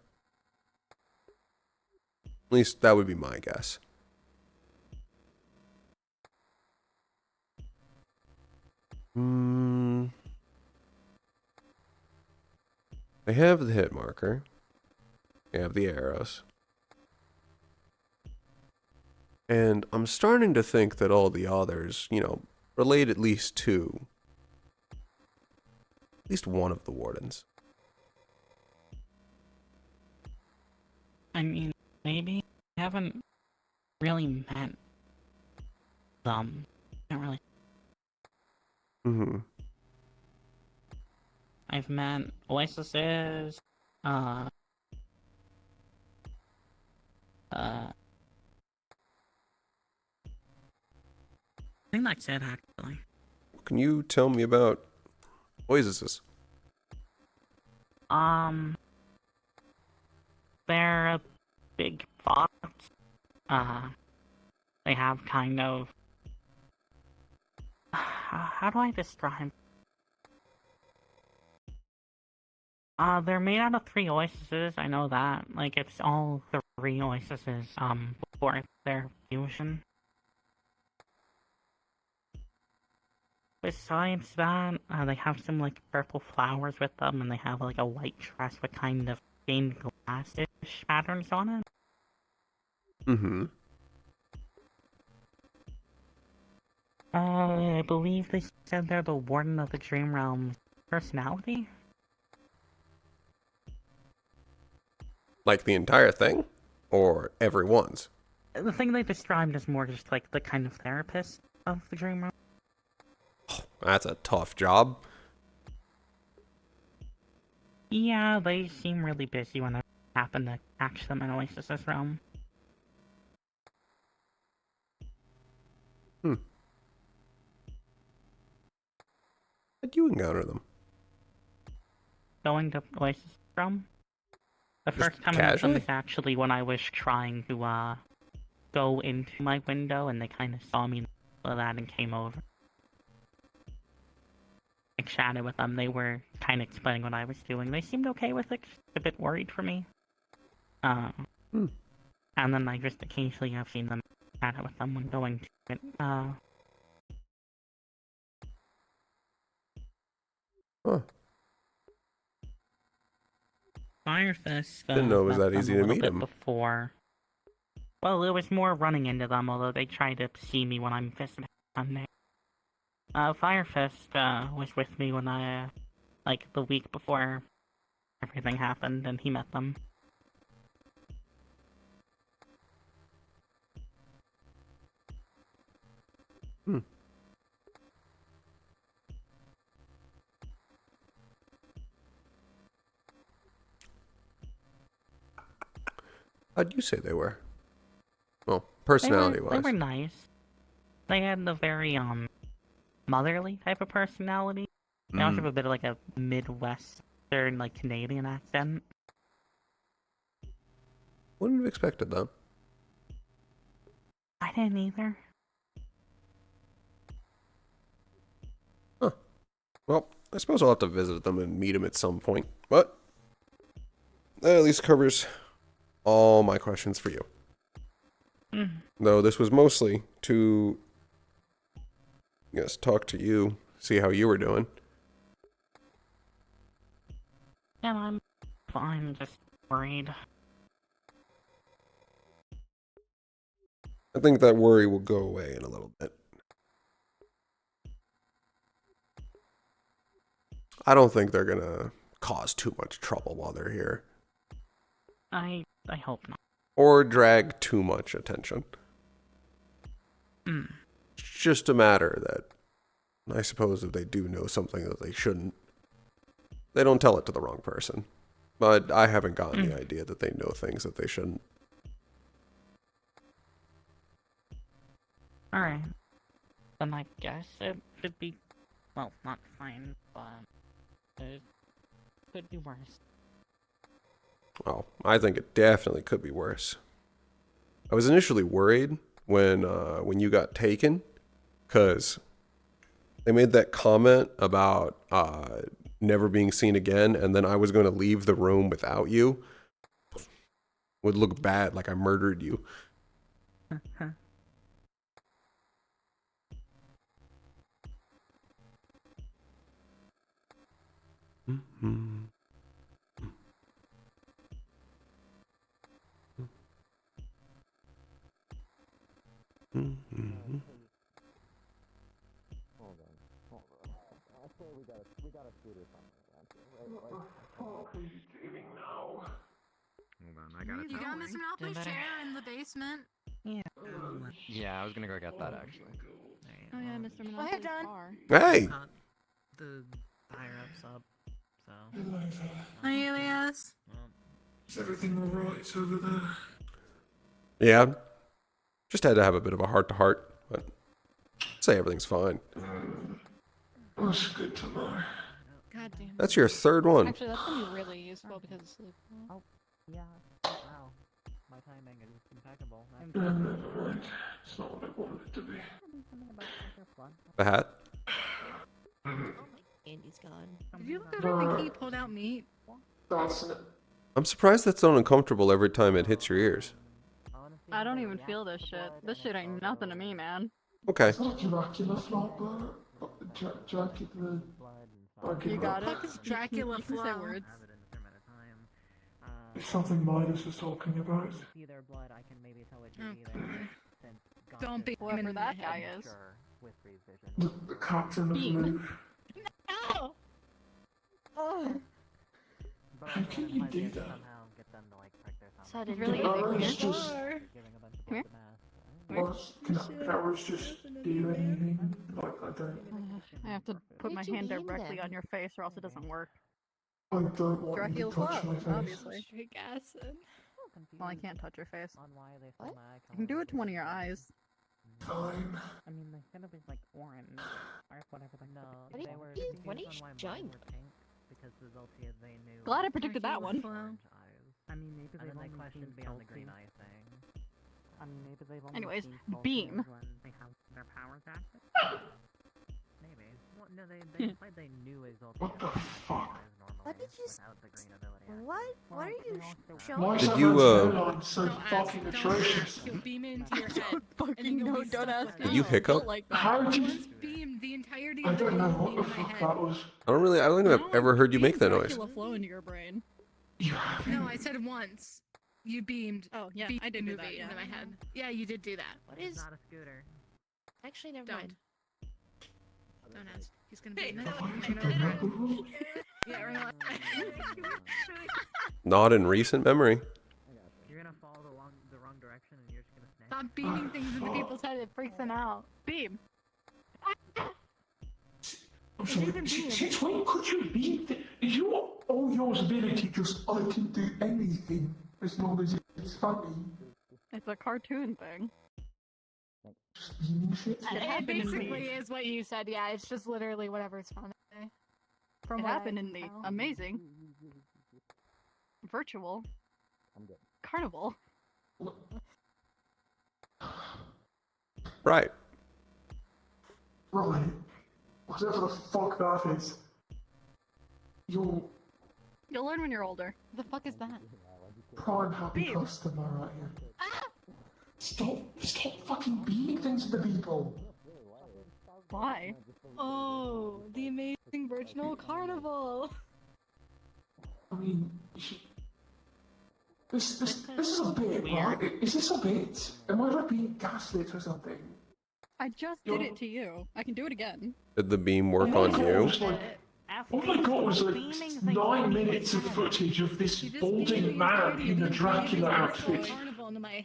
At least that would be my guess. They have the hit marker. They have the arrows. And I'm starting to think that all the others, relate at least to at least one of the wardens. I mean, maybe I haven't really met them. Not really. I've met Oasises, I think that's it, actually. Can you tell me about Oasises? They're a big fox. They have kind of... How do I describe? They're made out of 3 oases, I know that. Like, it's all 3 oases, before their fusion. Besides that, they have some, like, purple flowers with them, and they have, like, a white dress with kind of stained glass-ish patterns on it. I believe they said they're the warden of the Dream Realm personality? Like the entire thing? Or everyone's? The thing they described is more just like the kind of therapist of the Dream Realm. That's a tough job. Yeah, they seem really busy when I happen to catch them in Oasis's realm. How'd you encounter them? Going to Oasis's realm? The Just first time I met them casually? is actually when I was trying to, go into my window and they kind of saw me for that and came over. I chatted with them. They were kind of explaining what I was doing. They seemed okay with it, just a bit worried for me. Hmm. And then I just occasionally have seen them chat with them when going to it. Huh. Firefest Didn't know it was met that them easy a to little meet bit him. before. Well, it was more running into them, although they try to see me when I'm visiting Sunday. Firefest was with me when I, like, the week before everything happened, and he met them. Hmm. How'd you say they were? Well, personality-wise. They were nice. They had a very, motherly type of personality. They also have a bit of, like, a Midwestern, like, Canadian accent. Wouldn't have expected that. I didn't either. Huh. Well, I suppose I'll have to visit them and meet them at some point. But that at least covers all my questions for you. Though this was mostly to, I guess, talk to you, see how you were doing. Yeah, I'm fine, just worried. I think that worry will go away in a little bit. I don't think they're gonna cause too much trouble while they're here. I hope not. Or drag too much attention. It's just a matter that I suppose if they do know something that they shouldn't, they don't tell it to the wrong person. But I haven't gotten the idea that they know things that they shouldn't. Alright. Then I guess it should be, well, not fine, but it could be worse. Well, I think it definitely could be worse. I was initially worried when you got taken, because they made that comment about never being seen again, and then I was going to leave the room without you. Would look bad, like I murdered you. Mm-hmm. Mm-hmm. Hold on. I say we got a scooter somewhere around here, right? Hold on, I got it. You got Mr. Monopoly's chair in the basement? Yeah. Yeah, I was gonna go get that actually. Oh yeah, Mr. Go Monopoly's ahead, John. car. Hey! The higher ups up, so. Hi, Elias. Is everything alright over there? Yeah. Just had to have a bit of a heart-to-heart, but I'd say everything's fine. That's good to know. God damn. That's your third one. Actually, that's gonna be really useful because it's like. Oh, yeah. Wow. My timing is impeccable. Never mind. It's not what I wanted it to be. The hat? Andy's gone. Did you look over like he pulled out meat? That's it. I'm surprised that's not uncomfortable every time it hits your ears. I don't even feel this shit. This shit ain't nothing to me, man. Okay. Is that a Dracula flop? Dracula. You got it? Fuck is Dracula You can say flow? words. It's something Midas was talking about. See their blood, I can maybe tell it Oh, either. God. Since Don't be Gotham whoever that is guy is. sure The captain of Louvre. No! Oh. How can you do that? So I didn't Really do Can easy. Arrows just, Come here. can Arrows just do anything? Like, I don't. I have to put my Where'd you hand beam directly them? on your face, or else it doesn't work. I don't want you Dracula to touch Flow, my face. obviously. Straight acid. Well, I can't touch your face. What? I can do it to one of your eyes. Fine. I mean, they should have been like orange or whatever the What are you showing? Glad I predicted that one. I mean, maybe they've only questioned beyond the green eye thing. I mean, maybe they've only Anyways, seen salty beam. when they have their powers active. Maybe. Well, no, they implied they knew Exalted What the fuck? What did you without the green ability. What? What are you showing? Why is Did that you, man's hairline so Don't fucking ask, atrocious? He'll beam it into your head. and then Fucking you'll no, be stuck don't ask with me. Did you it. hiccup? Don't like that. How I did you... once beamed the entirety I of the don't know whole what beam the in my fuck head. that was. I don't think I've ever heard you make that noise. Dracula flow into your brain. You haven't. No, I said once. You beamed. Oh yeah, beamed I did the do movie that. Yeah. into my head. Yeah, you did do that. What is? Not a scooter. Actually, never Don't. mind. Don't ask. He's gonna be in it. Why He's did you gonna do that regret it. before? Yeah, we're not. Not in recent memory. You're gonna follow the wrong direction and you're just gonna snap. Stop beaming things into people's head. It freaks them out. Beam. I'm sorry, since when could you be... All yours ability just, I can do anything as long as it's funny. It's a cartoon thing. Just beaming shit. It It happened in basically the. is what you said. Yeah, it's just literally whatever's funny. From It what I happened in can the tell. amazing virtual carnival. Right. Right. Whatever the fuck that is. You're You'll learn when you're older. The fuck is that? prime happy Beam. customer right here. Stop fucking beaming things into people. Why? Oh, the amazing virtual carnival. I mean, this is a bit, right? Is this a bit? Am I like being gaslit or something? I just did it to you. I can do it again. Did the beam work Oh on my God, you? it was like, all I got was like 9 minutes of footage of this balding man in a Dracula outfit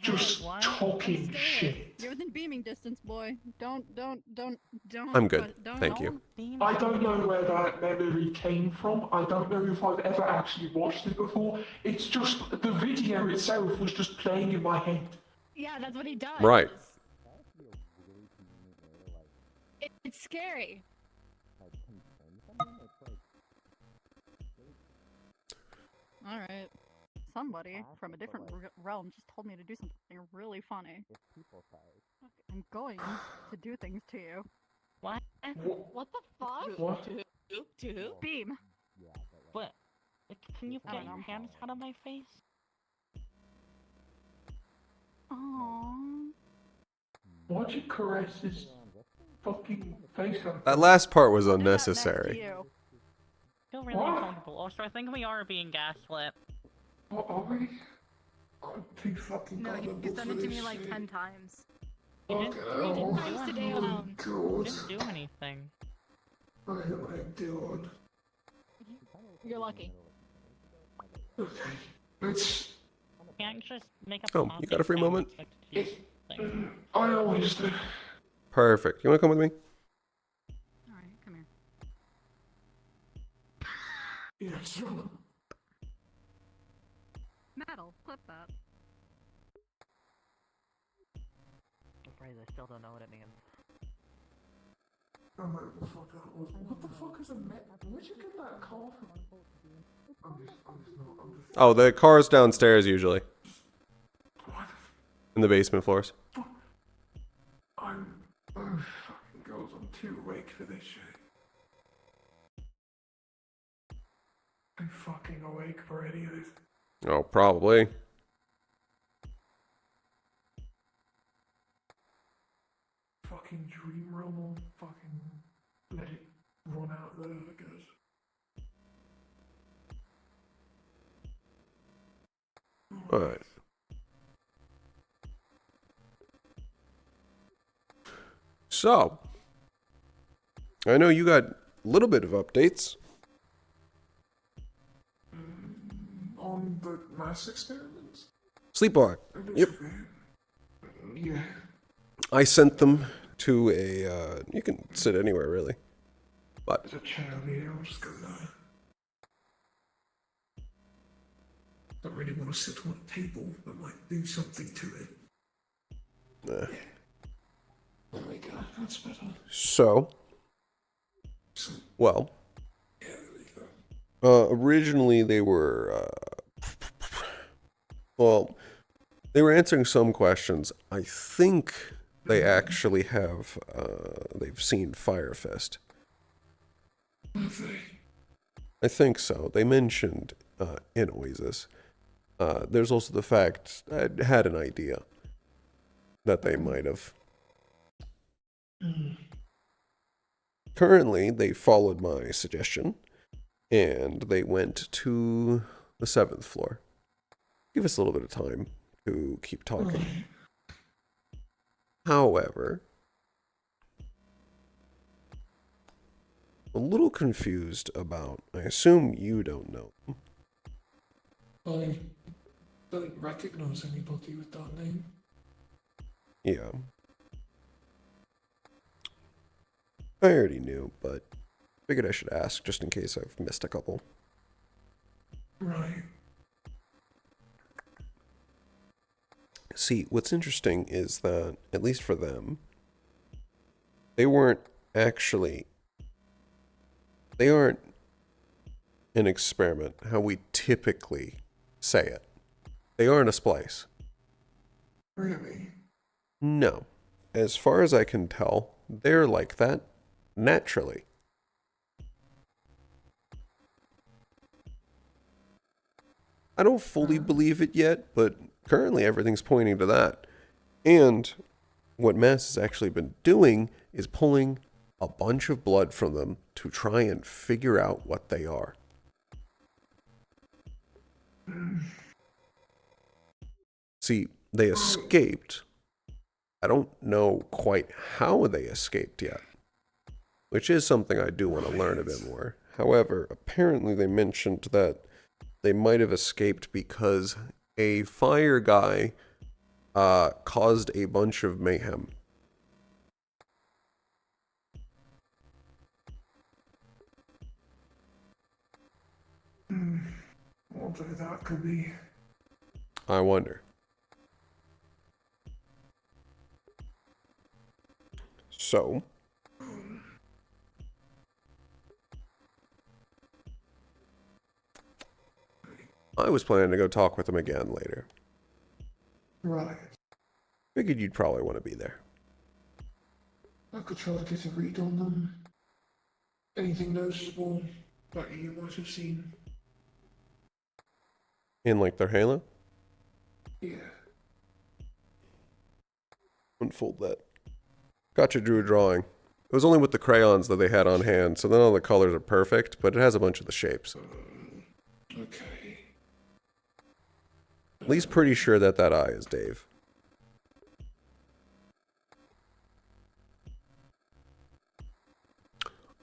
just talking shit. You're within beaming distance, boy. Don't. I'm good. Don't. Thank you. I don't know where that memory came from. I don't know if I've ever actually watched it before. It's just, the video itself was just playing in my head. Yeah, that's what he does. Right. It's scary. Alright. Somebody from a different realm just told me to do something really funny. I'm going to do things to you. What? What the fuck? What? To who? Beam. What? Can you I get don't your know. hands out of my face? Aww. Why'd you caress his fucking face on? That last part was Next to unnecessary. you. I feel really What? uncomfortable. Also, I think we are being gaslit. What are we? I'm too fucking No, gullible he's done for it to this me like shit. 10 times. Fucking didn't hell. times today Oh alone. You God. didn't do anything. What am I doing? You're lucky. Okay. Let's... Can't just make up. Oh, you got a free moment? I always do. Perfect. You want to come with me? Alright, come here. Yes, sure. Metal, clip that. I'm afraid I still don't know what it means. I don't know what the fuck that was. What the fuck is a met? Where'd you get that car from? I'm just Oh, the car's downstairs usually. Why In the basement floors. the I'm... Oh, fucking girls, I'm too awake for this shit. I'm fucking awake for any of this. Oh, probably. Fucking dream realm or fucking let it run out there, I guess. Alright. So, I know you got a little bit of updates. On the mass experiments? Sleepwalk. Yep. Yeah. I sent them to a, you can sit anywhere really. But There's a chair over here, I'll just go there. Don't really want to sit on a table that might do something to it. Nah. There we go, that's better. So, well, originally they were, well, they were answering some questions. I think they actually have, they've seen Fire Fist. Have they? I think so. They mentioned in Oasis. There's also the fact I had an idea that they might have. Currently, they followed my suggestion, and they went to the 7th floor. Give us a little bit of time to keep talking. However, a little confused about, I assume you don't know. I don't recognize anybody with that name. Yeah. I already knew, but figured I should ask just in case I've missed a couple. Right. See, what's interesting is that, at least for them, they weren't actually... They aren't an experiment, how we typically say it. They aren't a splice. Really? No. As far as I can tell, they're like that naturally. I don't fully believe it yet, but currently everything's pointing to that. And what Mass has actually been doing is pulling a bunch of blood from them to try and figure out what they are. See, they escaped. I don't know quite how they escaped yet, which is something I do want to learn a bit more. However, apparently they mentioned that they might have escaped because a fire guy caused a bunch of mayhem. What that could be? I wonder. So, I was planning to go talk with him again later. Right. Figured you'd probably want to be there. I could try to get a read on them. Anything noticeable that you might have seen? In like their halo? Yeah. Unfold that. Gotcha, drew a drawing. It was only with the crayons that they had on hand, so none of the colors are perfect, but it has a bunch of the shapes. Okay. At least pretty sure that that eye is Dave.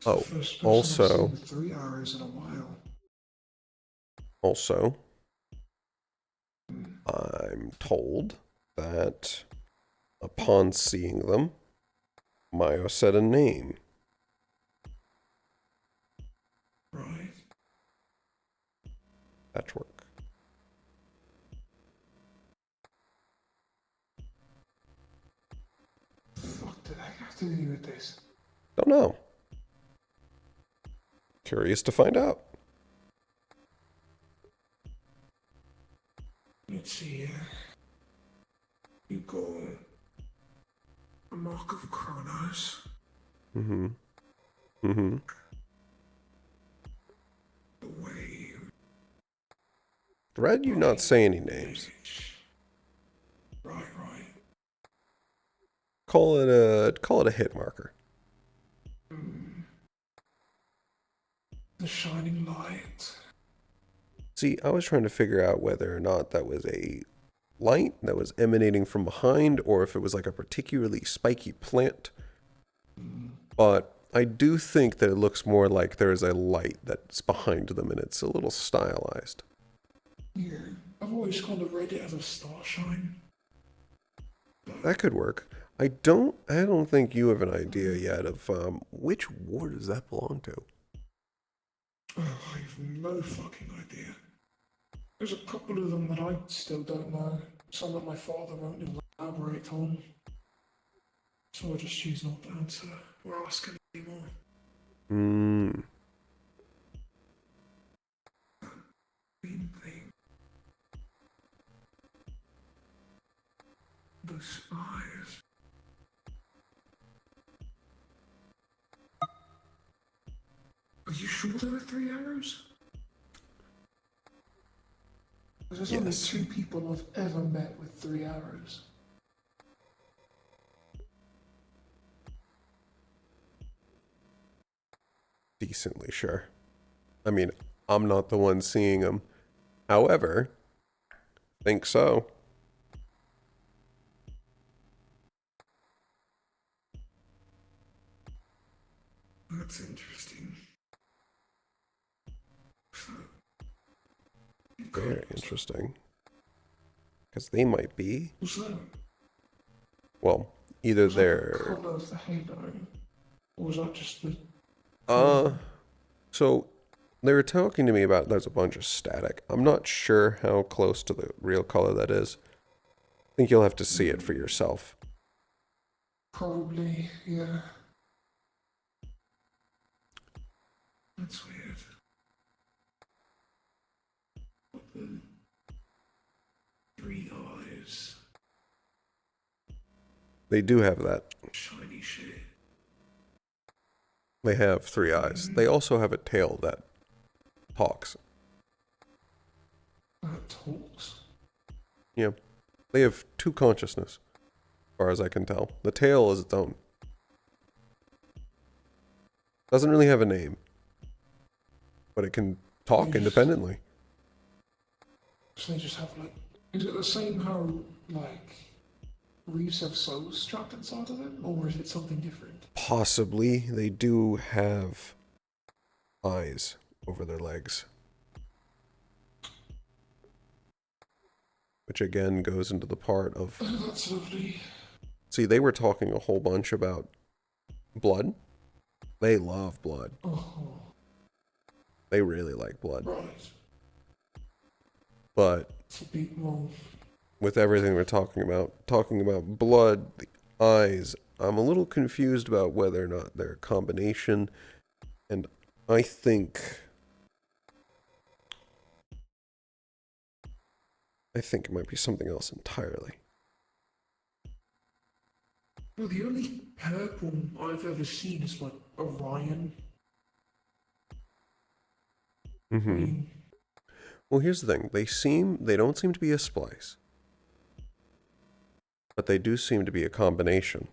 Oh, First person I've also, seen with 3 arrows in a while. also, I'm told that upon seeing them, Mayo said a name. Right. Patchwork. Fuck did I have to do with this? Don't know. Curious to find out. Let's see here. You got a mark of Kronos. Mm-hmm. Mm-hmm. The wave. Read you not say any names. Right. Call it a hit marker. The shining light. See, I was trying to figure out whether or not that was a light that was emanating from behind or if it was like a particularly spiky plant. But I do think that it looks more like there's a light that's behind them and it's a little stylized. Yeah, I've always kind of read it as a starshine. That could work. I don't think you have an idea yet of which ward does that belong to. Oh, I have no fucking idea. There's a couple of them that I still don't know. Some that my father won't elaborate on. So I just choose not to answer or ask anymore. Hmm. Green thing. The spies. Are you sure there were 3 arrows? There's only 2 people I've ever met with 3 arrows. Decently sure. I mean, I'm not the one seeing them. However, think so. That's interesting. So, Very interesting. Because they might be. what's that? Well, either Was that the they're. colour of the halo? Or was that just the... So they were talking to me about there's a bunch of static. I'm not sure how close to the real color that is. I think you'll have to see it for yourself. Probably, yeah. That's weird. What the... 3 eyes. They do have that. Shiny shit. They have 3 eyes. They also have a tail that talks. That talks? Yeah. They have 2 consciousness, as far as I can tell. The tail is its own. Doesn't really have a name, but it can talk independently. So they just have like... Is it the same how, like, reefs have souls trapped inside of them? Or is it something different? Possibly. They do have eyes over their legs. Which again goes into the part of... Oh, that's lovely. See, they were talking a whole bunch about blood. They love blood. Oh. They really like blood. Right. But It's a bit more... with everything we're talking about blood, the eyes, I'm a little confused about whether or not they're a combination. And I think it might be something else entirely. Well, the only purple I've ever seen is like Orion. Mm-hmm. Well, here's the thing. They don't seem to be a splice. But they do seem to be a combination.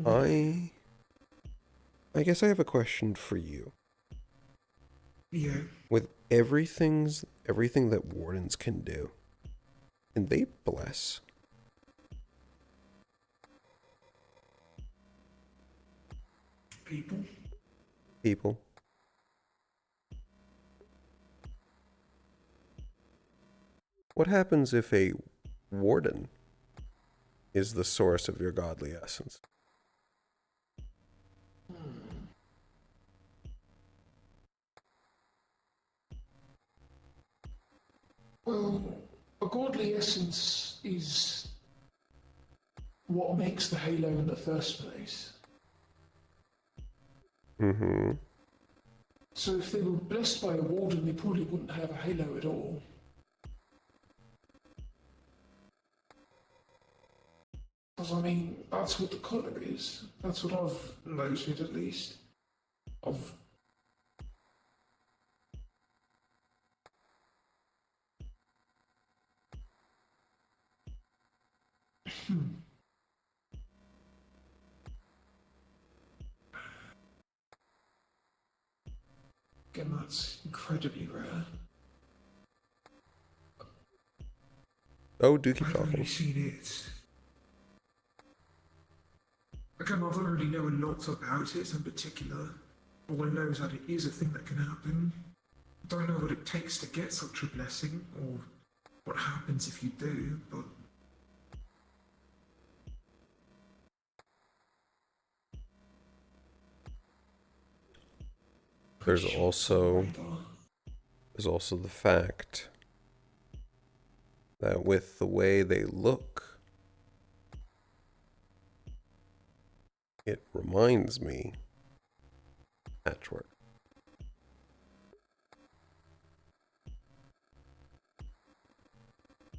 I guess I have a question for you. Yeah. With everything that wardens can do, can they bless? People. What happens if a warden is the source of your godly essence? Well, a godly essence is what makes the halo in the first place. Mm-hmm. So if they were blessed by a warden, they probably wouldn't have a halo at all. Because, I mean, that's what the colour is. That's what I've noted, at least. Of... Again, that's incredibly rare. Oh, do keep I've talking. only seen it Again, I don't really know a lot about it in particular. All I know is that it is a thing that can happen. I don't know what it takes to get such a blessing, or what happens if you do, but... There's also the fact that with the way they look, it reminds me patchwork.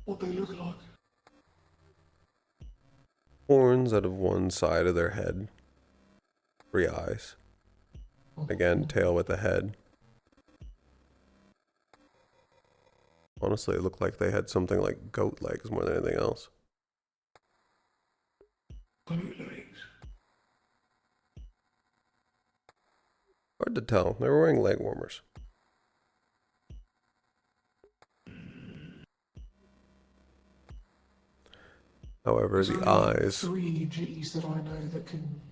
What they look like? Horns out of one side of their head. 3 eyes. Again, tail with a head. Honestly, it looked like they had something like goat legs more than anything else. Goat legs? Hard to tell. They were wearing leg warmers. However, the eyes... 3 Gs that I know that can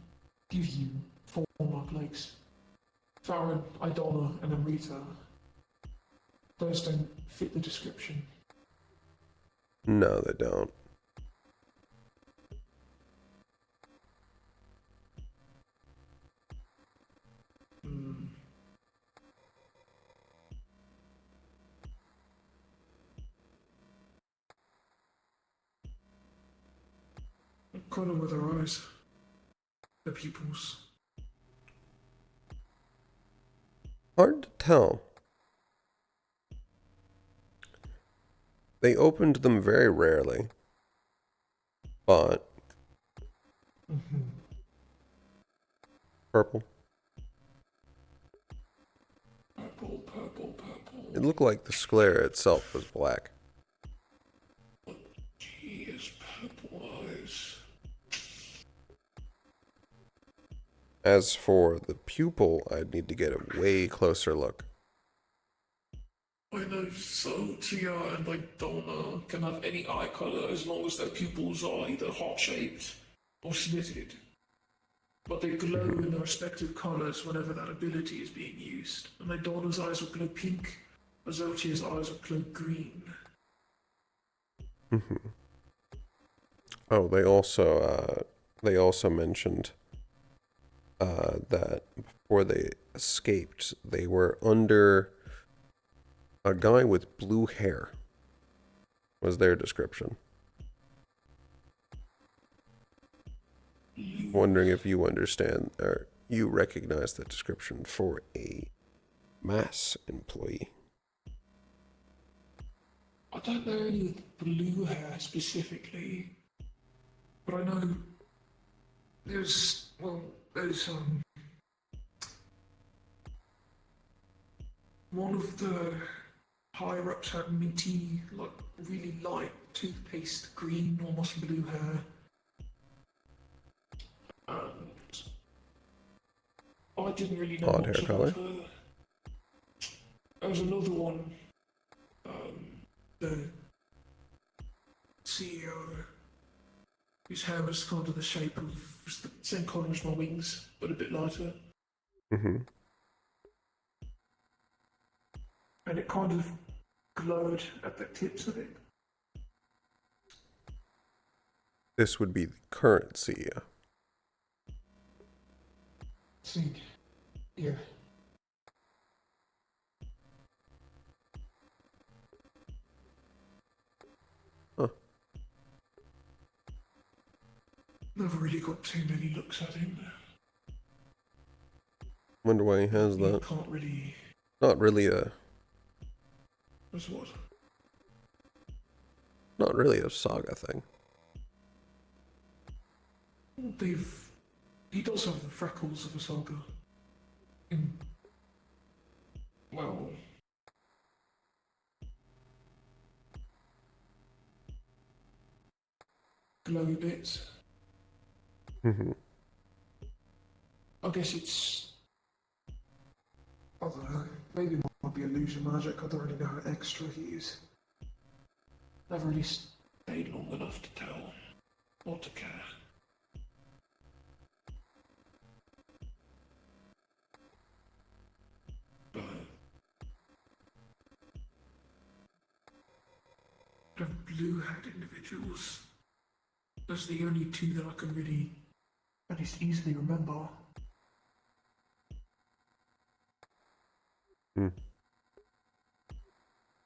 give you 4 like legs. Farron, Idonna, and Amrita. Those don't fit the description. No, they don't. What colour were their eyes? Their pupils? Hard to tell. They opened them very rarely. But... Purple. Purple, purple, purple. It looked like the sclera itself was black. Jeez, purple eyes. As for the pupil, I'd need to get a way closer look. I know so Tia and Idonna can have any eye colour as long as their pupils are either heart-shaped or slitted. But they glow in their respective colours whenever that ability is being used. And Idonna's eyes will glow pink, Azotia's eyes will glow green. Oh, they also mentioned that before they escaped, they were under a guy with blue hair. Was their description. Wondering if you understand or you recognize the description for a mass employee. I don't know any with blue hair specifically, but I know there's one of the higher ups had minty, like really light toothpaste green, almost blue hair. And I didn't really know Odd much hair about color. her. There was another one, the CEO, whose hair was kind of the shape of, was the same colour as my wings, but a bit lighter. And it kind of glowed at the tips of it. This would be the current CEO. See, yeah. Huh. Never really got too many looks at him. Wonder why he has that. Can't really. Not really a. As what? Not really a saga thing. He does have the freckles of a saga. Well. Glowy bits. I guess it's. I don't know. Maybe it might be illusion magic. I don't really know how extra he is. Never really stayed long enough to tell or to care. of blue-hat individuals. Those are the only two that I can really at least easily remember.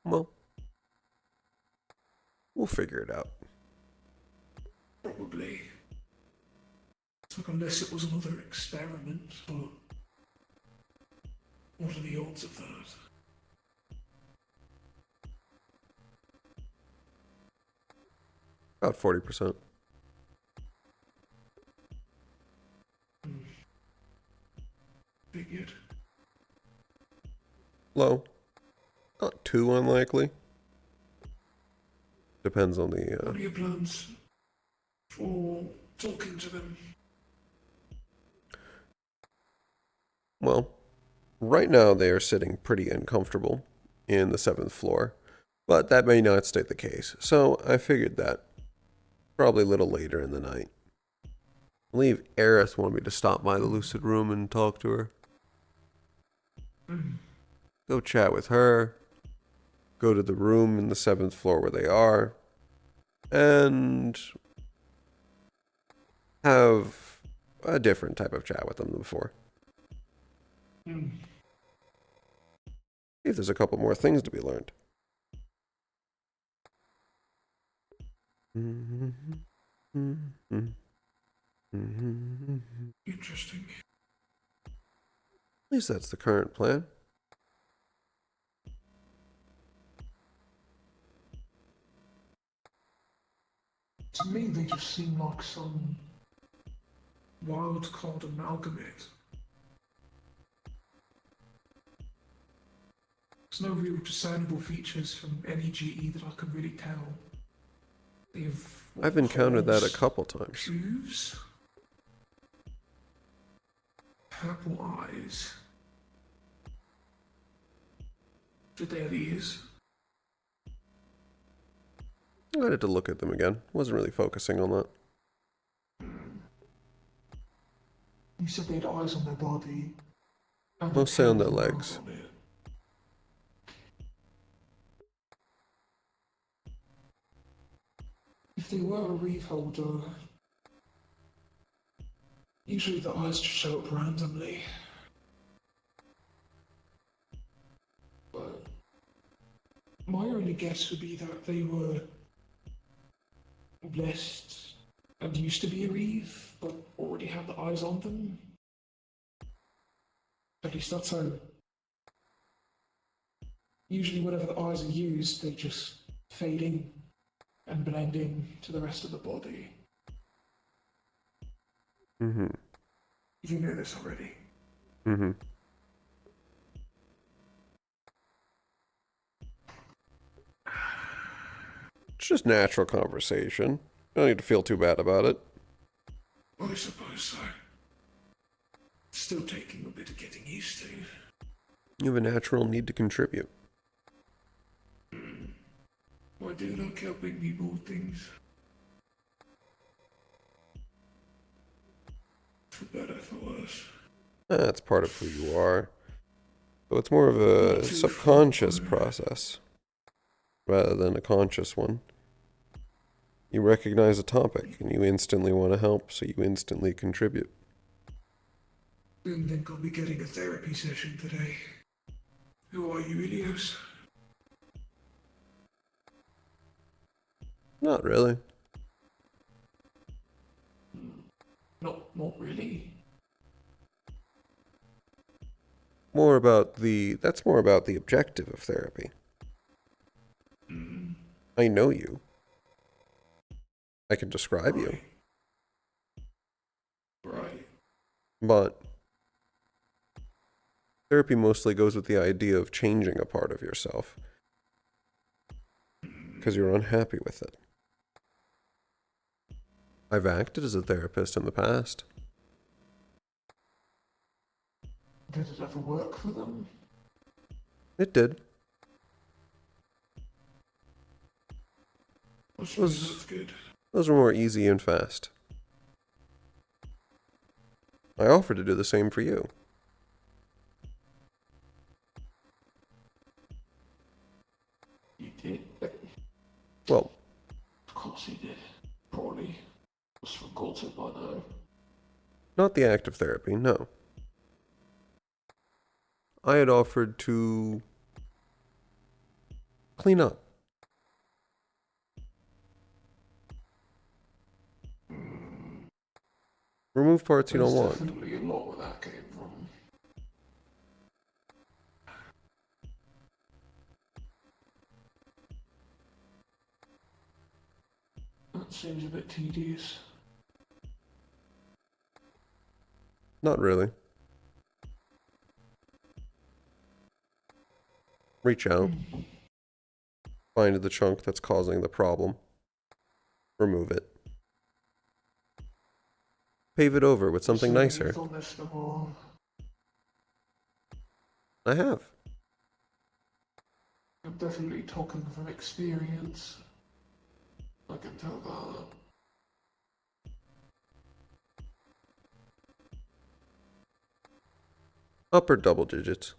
Well, we'll figure it out. Probably. It's like unless it was another experiment, but what are the odds of that? About 40%. Figured. Low. Not too unlikely. Depends on the. What are your plans for talking to them? Well, right now they are sitting pretty uncomfortable in the 7th floor, but that may not stay the case. So I figured that probably a little later in the night. I believe Aerith wanted me to stop by the Lucid Room and talk to her. Go chat with her. Go to the room in the 7th floor where they are. And have a different type of chat with them than before. See if there's a couple more things to be learned. Interesting. At least that's the current plan. To me, they just seem like some wild card amalgamate. There's no real discernible features from any GE that I can really tell. I've encountered that a couple times. Shoes, purple eyes. Did they have ears? I had to look at them again. Wasn't really focusing on that. You said they had eyes on their body. And Mostly on their tail with a legs. mark on it. If they were a reef holder, usually the eyes just show up randomly. But my only guess would be that they were blessed and used to be a reef, but already had the eyes on them. At least that's how. Usually, whenever the eyes are used, they just fade in and blend in to the rest of the body. Mm-hmm. You know this already. Mm-hmm. It's just natural conversation. You don't need to feel too bad about it. I suppose so. Still taking a bit of getting used to. You have a natural need to contribute. I do like helping people with things. For better, for worse. That's part of who you are. So it's more of a subconscious process rather than a conscious one. You recognize a topic and you instantly want to help, so you instantly contribute. Didn't think I'll be getting a therapy session today. Who are you, Ilios? Not really. Not really. That's more about the objective of therapy. I know you. I can describe you. Right. But therapy mostly goes with the idea of changing a part of yourself. Because you're unhappy with it. I've acted as a therapist in the past. Did it ever work for them? It did. I suppose that's good. Those were more easy and fast. I offered to do the same for you. You did? Well, Not the act of therapy, no. I had offered to clean up. Remove parts you There's don't want. definitely a lot where that came from. That seems a bit tedious. Not really. Reach out. Find the chunk that's causing the problem. Remove it. Pave it over with something nicer. You've done this before. I have. I'm definitely talking from experience. I can tell that. Upper double digits.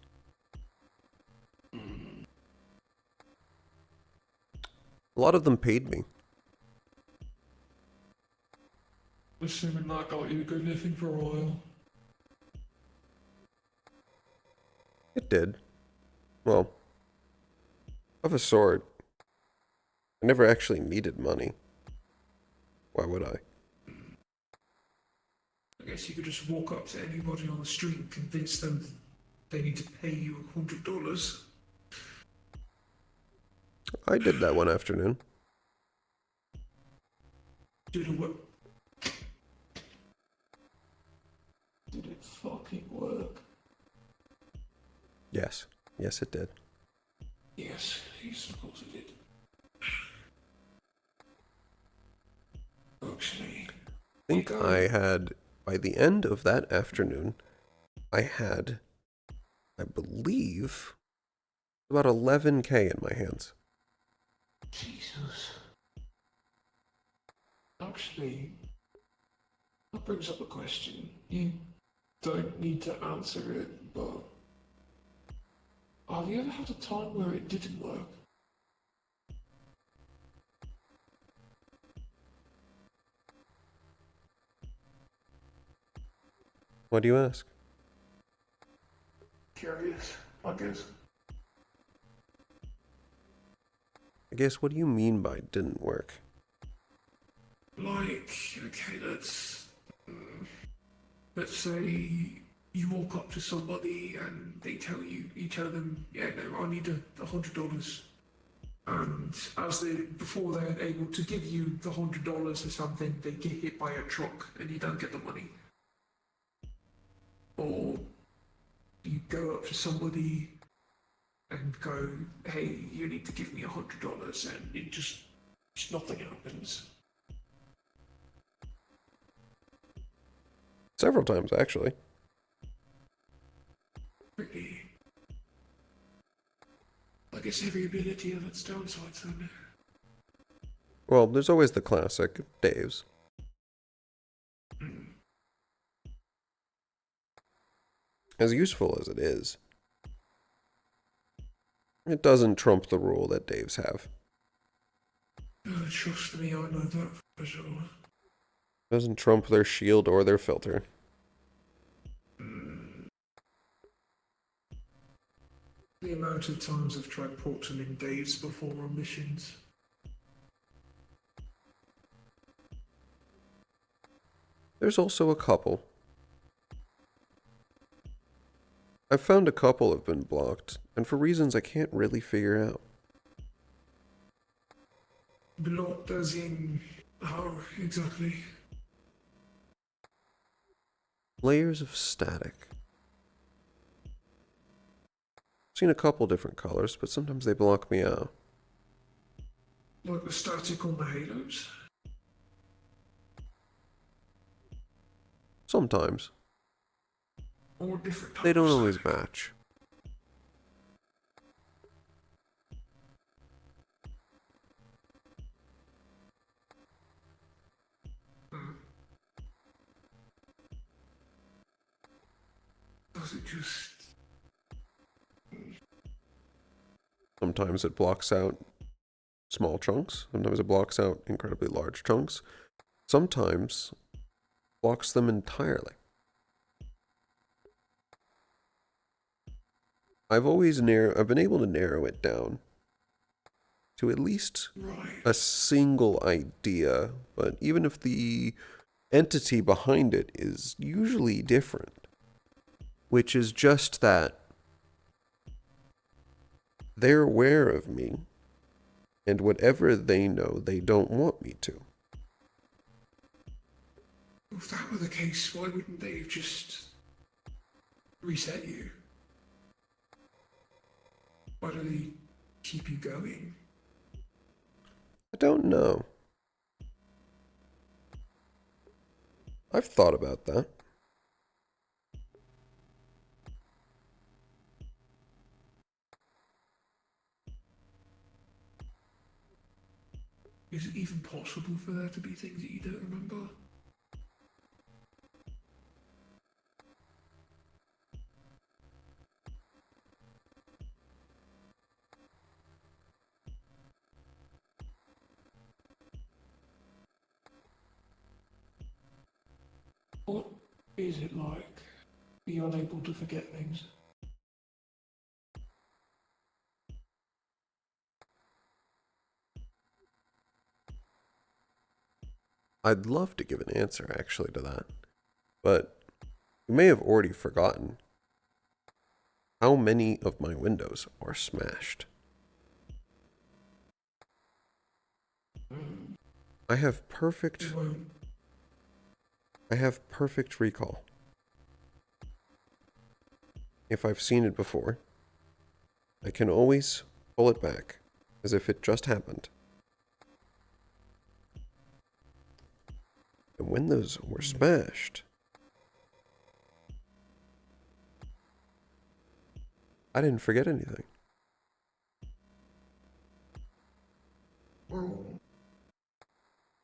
A lot of them paid me. Assuming that got you a good living for a while. It did. Well, of a sort. I never actually needed money. Why would I? I guess you could just walk up to anybody on the street and convince them they need to pay you $100. I did that one afternoon. Did it work? Did it fucking work? Yes. Yes, it did. Yes, of course it did. Actually, I think I had, by the end of that afternoon, I had, I believe, about 11K in my hands. Jesus. Actually, that brings up a question. You don't need to answer it, but have you ever had a time where it didn't work? Why do you ask? Curious, I guess. I guess, what do you mean by didn't work? Like, okay, let's say you walk up to somebody and they tell you, tell them, yeah, no, I need $100. And before they're able to give you the $100 or something, they get hit by a truck and you don't get the money. Or you go up to somebody and go, hey, you need to give me $100, and it just nothing happens. Several times, actually. Really? I guess every ability has its downsides then. Well, there's always the classic, Dave's. As useful as it is, it doesn't trump the rule that Dave's have. Trust me, I know that for sure. Doesn't trump their shield or their filter. The amount of times I've tried portaling Dave's before on missions. There's also a couple. I've found a couple have been blocked, and for reasons I can't really figure out. Blocked as in how exactly? Layers of static. I've seen a couple different colors, but sometimes they block me out. Like the static on the halos? Sometimes. Or different types? They don't always match. Does it just... Sometimes it blocks out small chunks. Sometimes it blocks out incredibly large chunks. Sometimes blocks them entirely. I've been able to narrow it down to at least a single idea, but even if the entity behind it is usually different, which is just that they're aware of me, and whatever they know, they don't want me to. If that were the case, why wouldn't they have just reset you? Why do they keep you going? I don't know. I've thought about that. Is it even possible for there to be things that you don't remember? What is it like? Are you unable to forget things? I'd love to give an answer, actually, to that. But you may have already forgotten how many of my windows are smashed. I have perfect recall. If I've seen it before, I can always pull it back as if it just happened. And when those were smashed, I didn't forget anything. Well,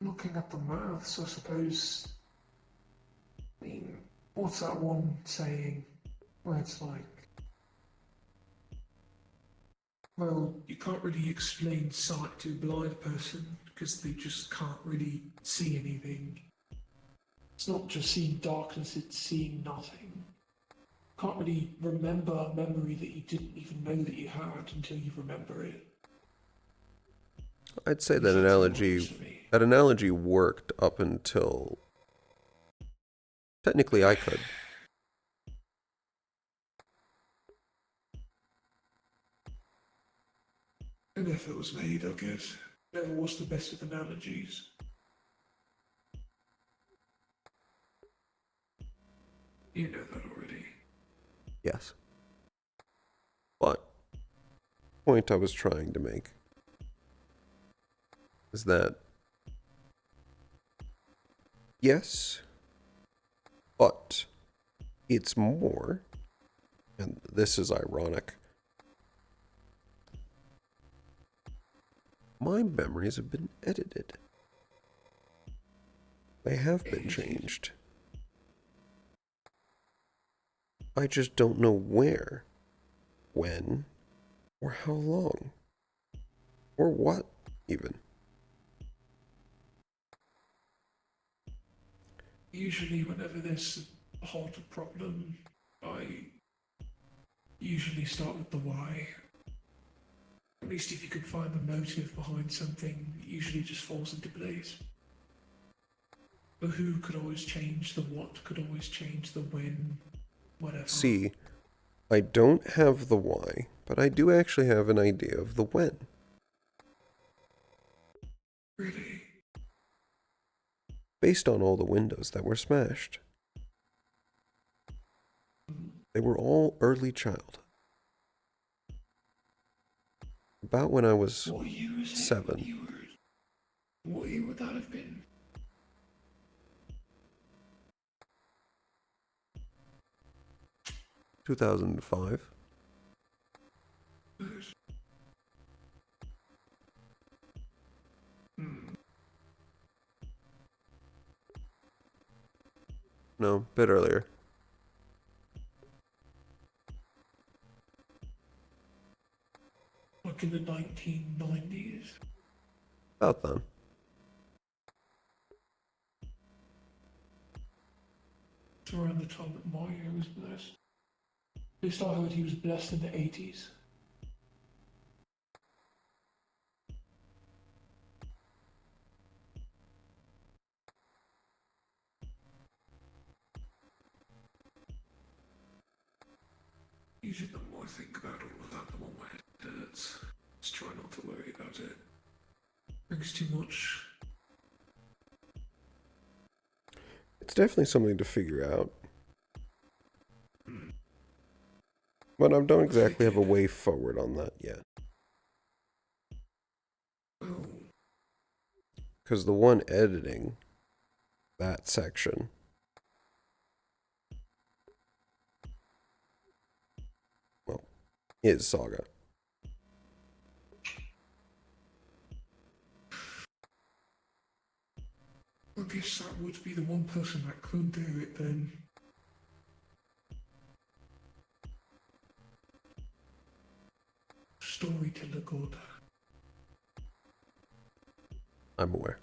looking at the maths, I suppose. I mean, what's that one saying where it's like, well, you can't really explain sight to a blind person because they just can't really see anything. It's not just seeing darkness, it's seeing nothing. Can't really remember a memory that you didn't even know that you had until you remember it. I'd say that analogy worked up until technically I could. An effort was made, I guess. Never was the best of analogies. You know that already. Yes. But the point I was trying to make is that yes, but it's more, and this is ironic. My memories have been edited. They have been changed. I just don't know where, when, or how long, or what, even. Usually whenever there's a hard problem, I usually start with the why. At least if you can find the motive behind something, it usually just falls into place. The who could always change, the what could always change, the when, whatever. See, I don't have the why, but I do actually have an idea of the when. Really? Based on all the windows that were smashed. They were all early childhood. About when I was 7. What year would that have been? 2005. No, a bit earlier. Like in the 1990s? About then. It's around the time that my year was blessed. At least I heard he was blessed in the 80s. Usually the more I think about all of that, the more my head hurts. Just try not to worry about it. Brings too much. It's definitely something to figure out. But I don't exactly have a way forward on that yet. Because the one editing that section is Saga. I guess that would be the one person that could do it then. Storyteller god. I'm aware.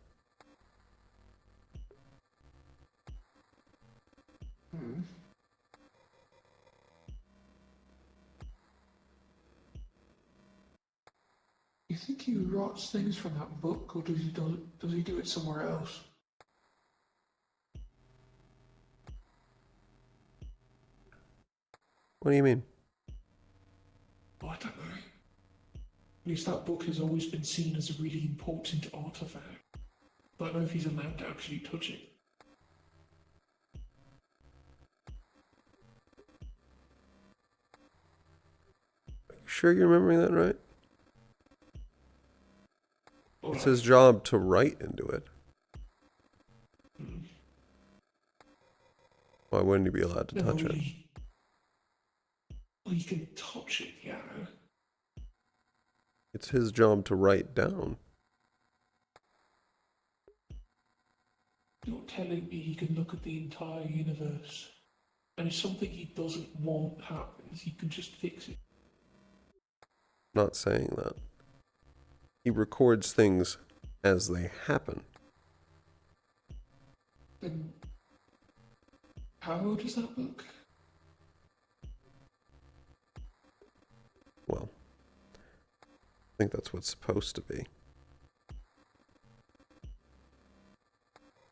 You think he writes things from that book, or does he do it somewhere else? What do you mean? Oh, I don't know. At least that book has always been seen as a really important artifact. I don't know if he's allowed to actually touch it. Sure you're remembering that right? It's his job to write into it. Why wouldn't he be allowed to touch it? Well, you can touch it, yeah. It's his job to write down. You're telling me he can look at the entire universe, and if something he doesn't want happens, he can just fix it. Not saying that. He records things as they happen. Then how old is that book? Well, I think that's what's supposed to be.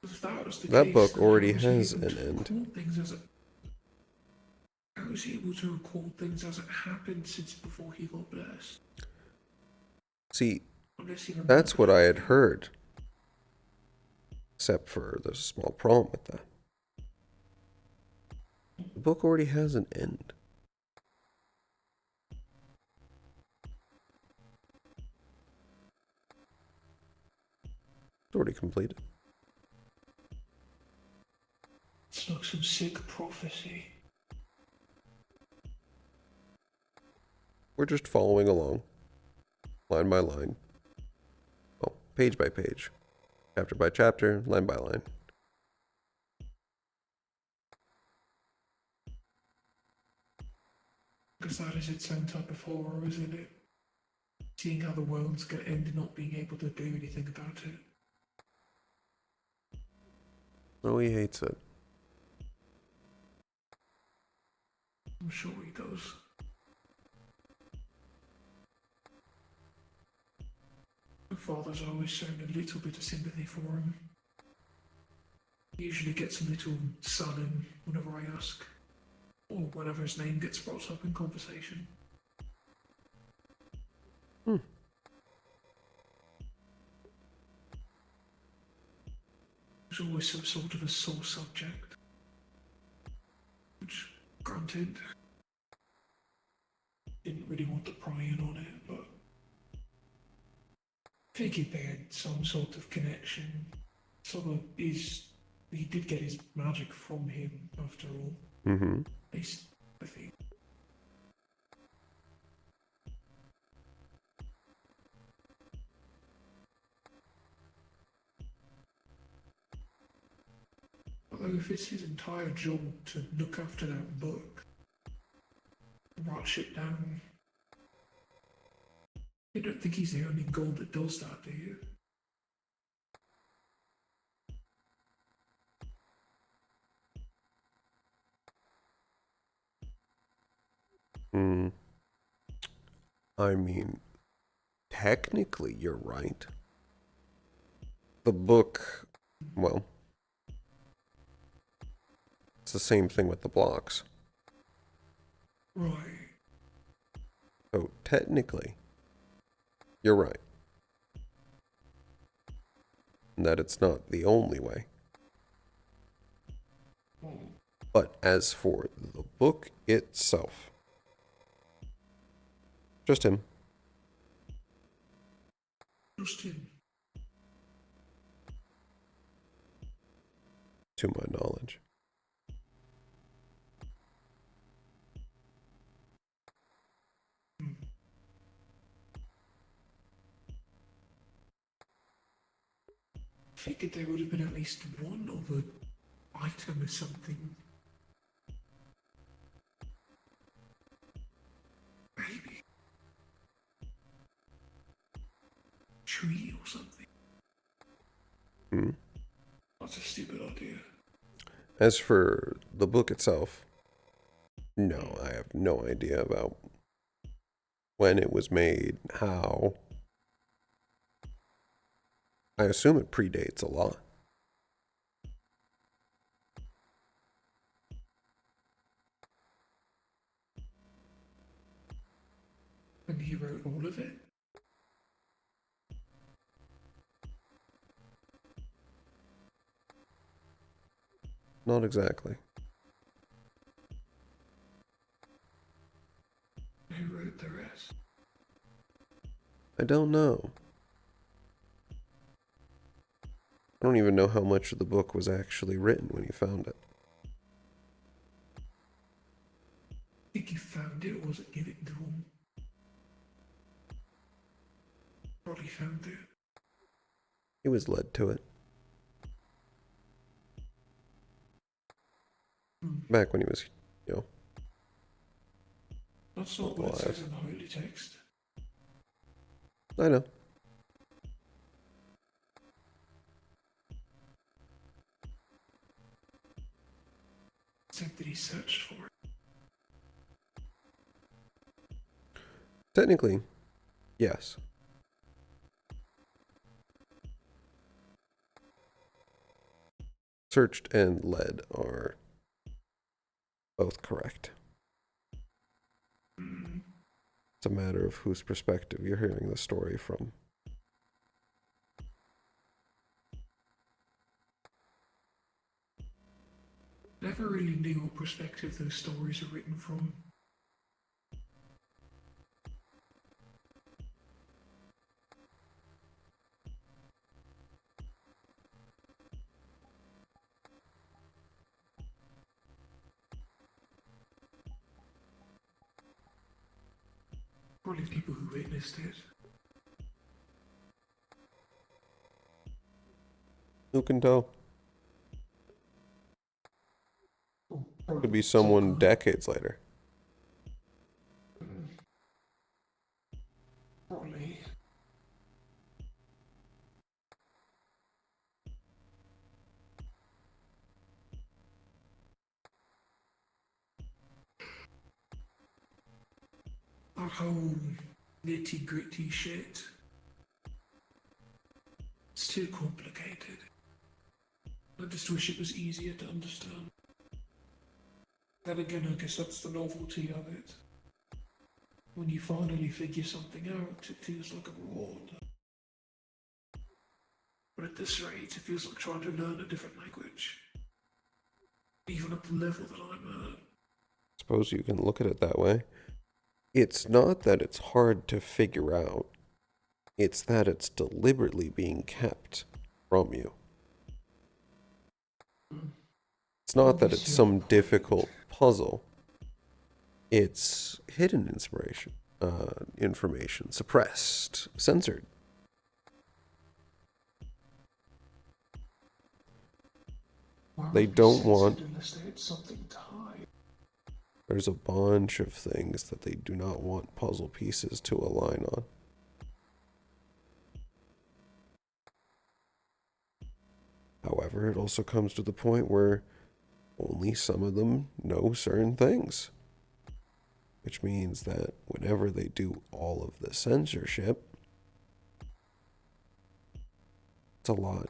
If that was the That case, book then already how has is he able an to end. record things as it- How is he able to record things as it happened since before he got blessed? See, Unless he that's what I had remembers heard. Except for there's a small problem with that. The book already has an end. It's already completed. It's like some sick prophecy. We're just following along, line by line. Well, page by page, chapter by chapter, line by line. Because that is its own type of horror, isn't it? Seeing how the world's gonna end and not being able to do anything about it. Oh, he hates it. I'm sure he does. My father's always shown a little bit of sympathy for him. He usually gets a little sullen whenever I ask, or whenever his name gets brought up in conversation. There's always some sort of a sore subject. Which, granted, didn't really want to pry in on it, but figured they had some sort of connection. Sort of he did get his magic from him after all. Mm-hmm. At least, I think. Although if it's his entire job to look after that book, write shit down, you don't think he's the only god that does that, do you? Hmm. I mean, technically, you're right. The book, well, it's the same thing with the blocks. Right. So technically, you're right. And that it's not the only way. But as for the book itself, just him. Just him. To my knowledge. Figured there would have been at least one other item or something. Maybe. Tree or something. Hmm. That's a stupid idea. As for the book itself, no, I have no idea about when it was made, how. I assume it predates a lot. And he wrote all of it? Not exactly. Who wrote the rest? I don't know. I don't even know how much of the book was actually written when he found it. I think he found it or was it given to him? Probably found it. He was led to it. Back when he was, That's not what it alive. says in the holy text. I know. It said that he searched for it. Technically, yes. Searched and led are both correct. It's a matter of whose perspective you're hearing the story from. Never really knew what perspective those stories are written from. Probably people who witnessed it. Who can tell? Could be someone decades later. Probably. That whole nitty gritty shit. It's too complicated. I just wish it was easier to understand. Then again, I guess that's the novelty of it. When you finally figure something out, it feels like a reward. But at this rate, it feels like trying to learn a different language. Even at the level that I'm at. Suppose you can look at it that way. It's not that it's hard to figure out. It's that it's deliberately being kept from you. It's not that it's some difficult puzzle. It's hidden information, suppressed, censored. They don't want. Unless they had something to hide. There's a bunch of things that they do not want puzzle pieces to align on. However, it also comes to the point where only some of them know certain things. which means that whenever they do all of the censorship, it's a lot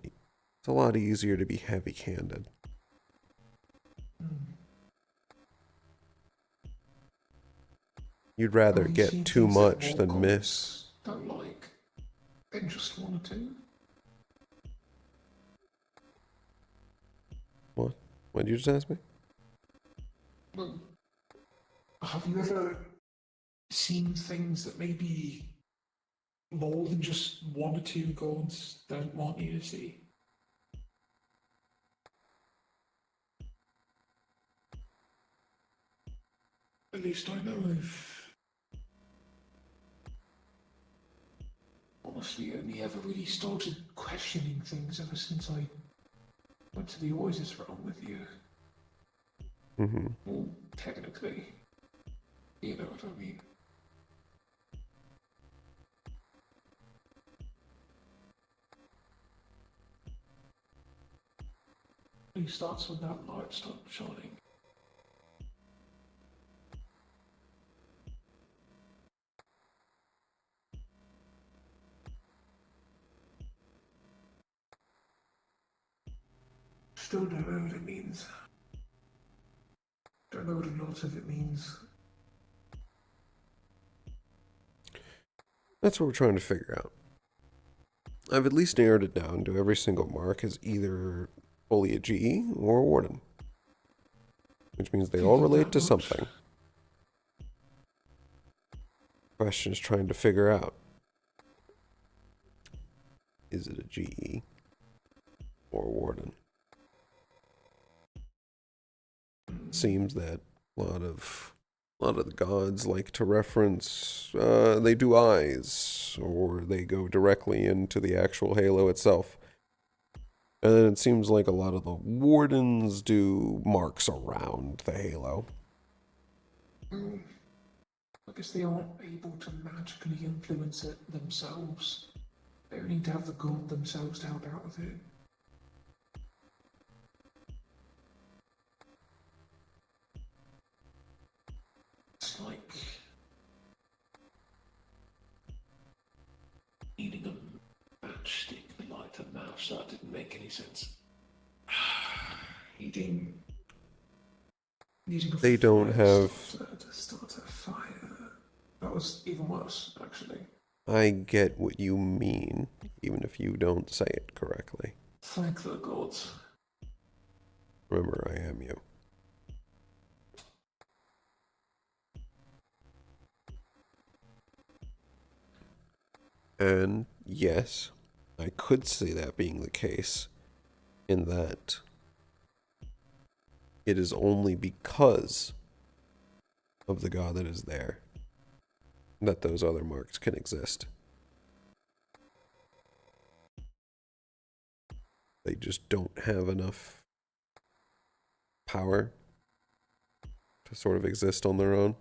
easier to be heavy-handed. You'd rather Have you get seen too things that much more than miss. gods don't like than just one or two? What? What did you just ask me? Well, have you ever seen things that maybe more than just one or two gods don't want you to see? At least I know I've honestly only ever really started questioning things ever since I went to the Oasis realm with you. Mm-hmm. Well, technically, you know what I mean. At least that's when that light stopped shining. Still don't know what it means. Don't know what a lot of it means. That's what we're trying to figure out. I've at least narrowed it down to every single mark as either fully a GE or a warden, which means they all relate to something. Question is trying to figure out, is it a GE or a warden? Seems that a lot of the gods like to reference, they do eyes, or they go directly into the actual halo itself. And then it seems like a lot of the wardens do marks around the halo. I guess they aren't able to magically influence it themselves. They only need to have the god themselves to help out with it. It's like needing a matchstick to light a match. That didn't make any sense. Needing a They don't fire have... starter to start a fire. That was even worse, actually. I get what you mean, even if you don't say it correctly. Thank the gods. Remember, I am you. And yes, I could see that being the case, in that it is only because of the god that is there that those other marks can exist. They just don't have enough power to sort of exist on their own.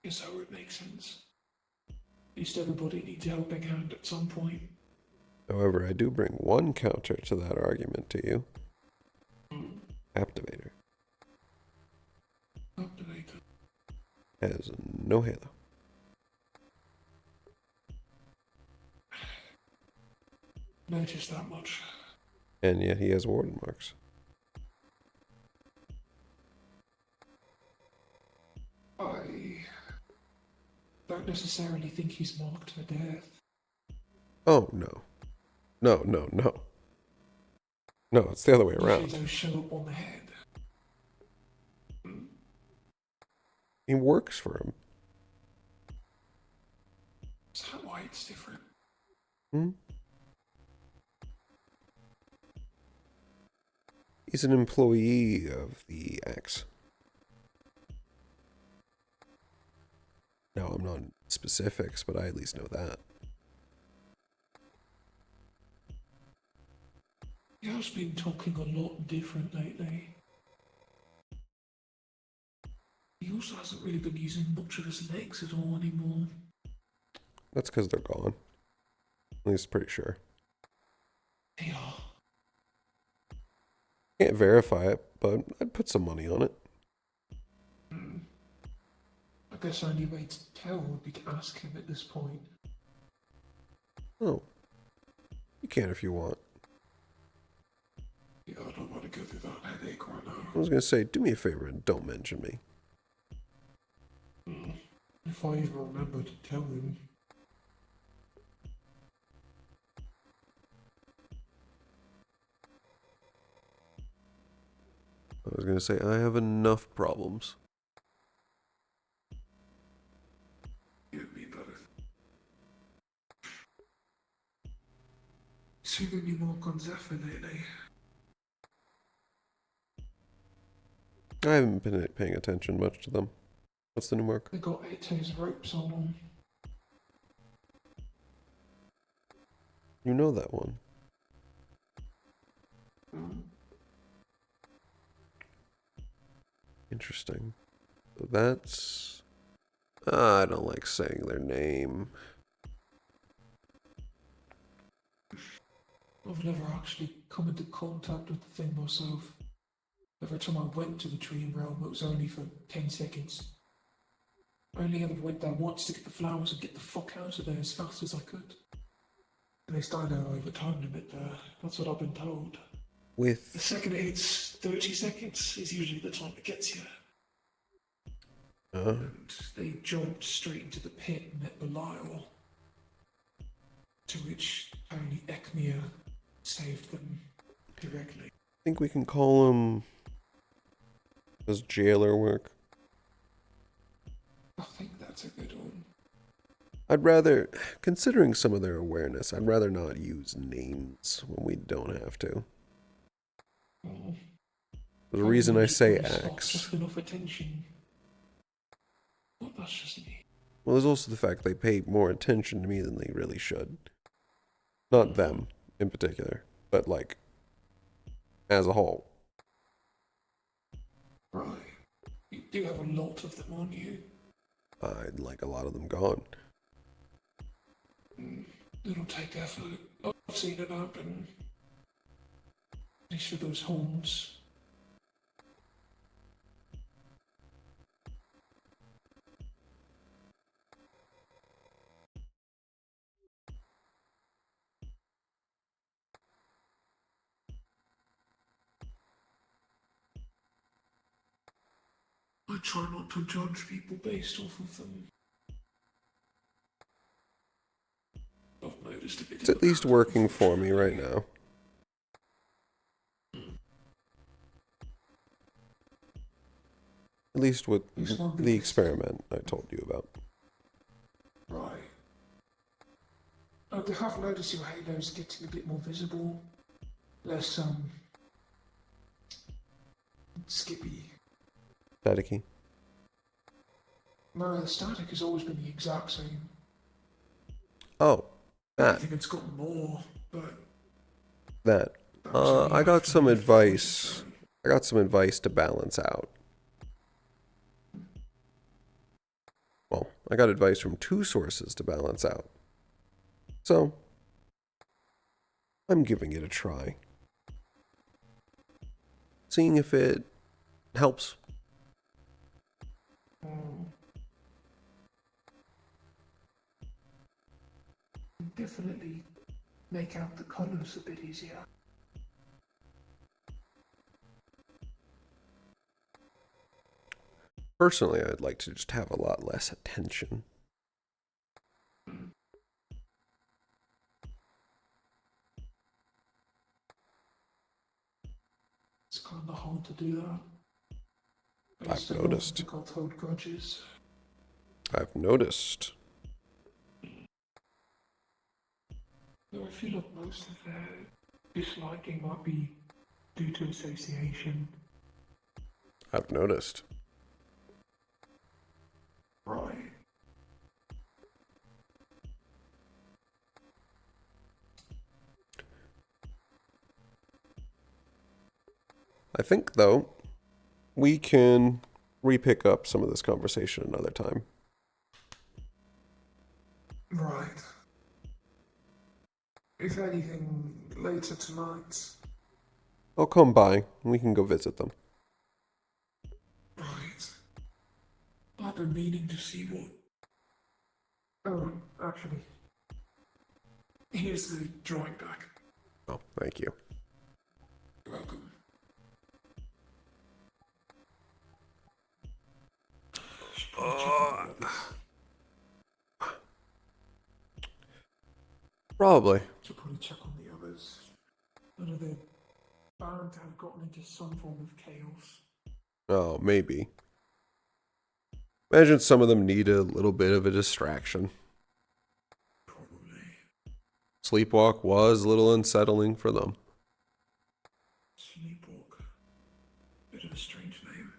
Guess that would make sense. At least everybody needs a helping hand at some point. However, I do bring one counter to that argument to you. Captivator. Captivator has no halo. Noticed that much. And yet he has warden marks. I don't necessarily think he's marked for death. Oh, no. No. No, it's the other way Usually around. those show up on the head. He works for him. Is that why it's different? He's an employee of the X. Now, I'm not in specifics, but I at least know that. He has been talking a lot different lately. He also hasn't really been using much of his legs at all anymore. That's because they're gone. At least pretty sure. They are. Can't verify it, but I'd put some money on it. I guess only way to tell would be to ask him at this point. Oh. You can if you want. Yeah, I don't want to go through that headache right now. I was gonna say, do me a favor and don't mention me. If I even remember to tell him. I was gonna say, I have enough problems. You and me both. Seen any more on Zephyr lately? I haven't been paying attention much to them. What's the new mark? They got 8 days ropes on them. You know that one. Interesting. So that's... I don't like saying their name. I've never actually come into contact with the thing myself. Every time I went to the Dream Realm, it was only for 10 seconds. I only ever went there once to get the flowers and get the fuck out of there as fast as I could. And they started over time limit there. That's what I've been told. With... The second it hits 30 seconds is usually the time it gets you. And they jumped straight into the pit and met Belial. To which only Ekmir saved them directly. I think we can call him... Does jailer work? I think that's a good one. I'd rather, considering some of their awareness, I'd rather not use names when we don't have to. The reason I say axe. Just enough attention. Well, that's just me. Well, there's also the fact they pay more attention to me than they really should. Not them, in particular, but like, as a whole. Right. You do have a lot of them on you. I'd like a lot of them gone. It'll take effort. I've seen it happen. At least for those horns. I try not to judge people based off of them. I've noticed a bit. It's at least working for me right now. At least with the experiment I told you about. Right. I have noticed your halo's getting a bit more visible. Less, skippy. Staticky. No, the static has always been the exact same. Oh, I that. think it's got more, but... That. I got some advice. I got some advice to balance out. Well, I got advice from 2 sources to balance out. So, I'm giving it a try. Seeing if it helps. Definitely make out the colours a bit easier. Personally, I'd like to just have a lot less attention. It's kind of hard to do that. I've noticed. I've hold grudges. I've noticed. Though I feel like most of their disliking might be due to association. I've noticed. Right. I think, though, we can re-pick up some of this conversation another time. Right. If anything, later tonight. I'll come by and we can go visit them. Right. I've been meaning to see what. Oh, actually. Here's the drawing back. Oh, thank you. You're welcome. Probably. Should probably check on the others. None of them bound to have gotten into some form of chaos. Oh, maybe. Imagine some of them need a little bit of a distraction. Probably. Sleepwalk was a little unsettling for them. Sleepwalk. Bit of a strange name.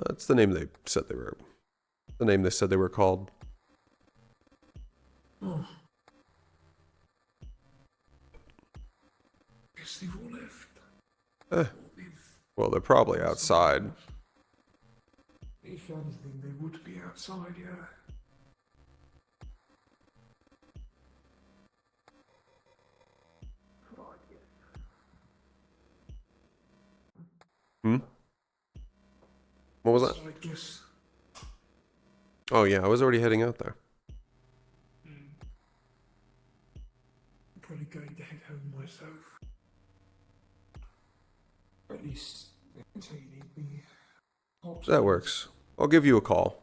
That's the name they said they were. The name they said they were called. Oh. Guess they've all left. Well, they're probably outside. If anything, they would be outside, yeah. Hmm? What was that? So I guess. Oh yeah, I was already heading out there. I'm probably going to head home myself. At least until you need me. That works. I'll give you a call.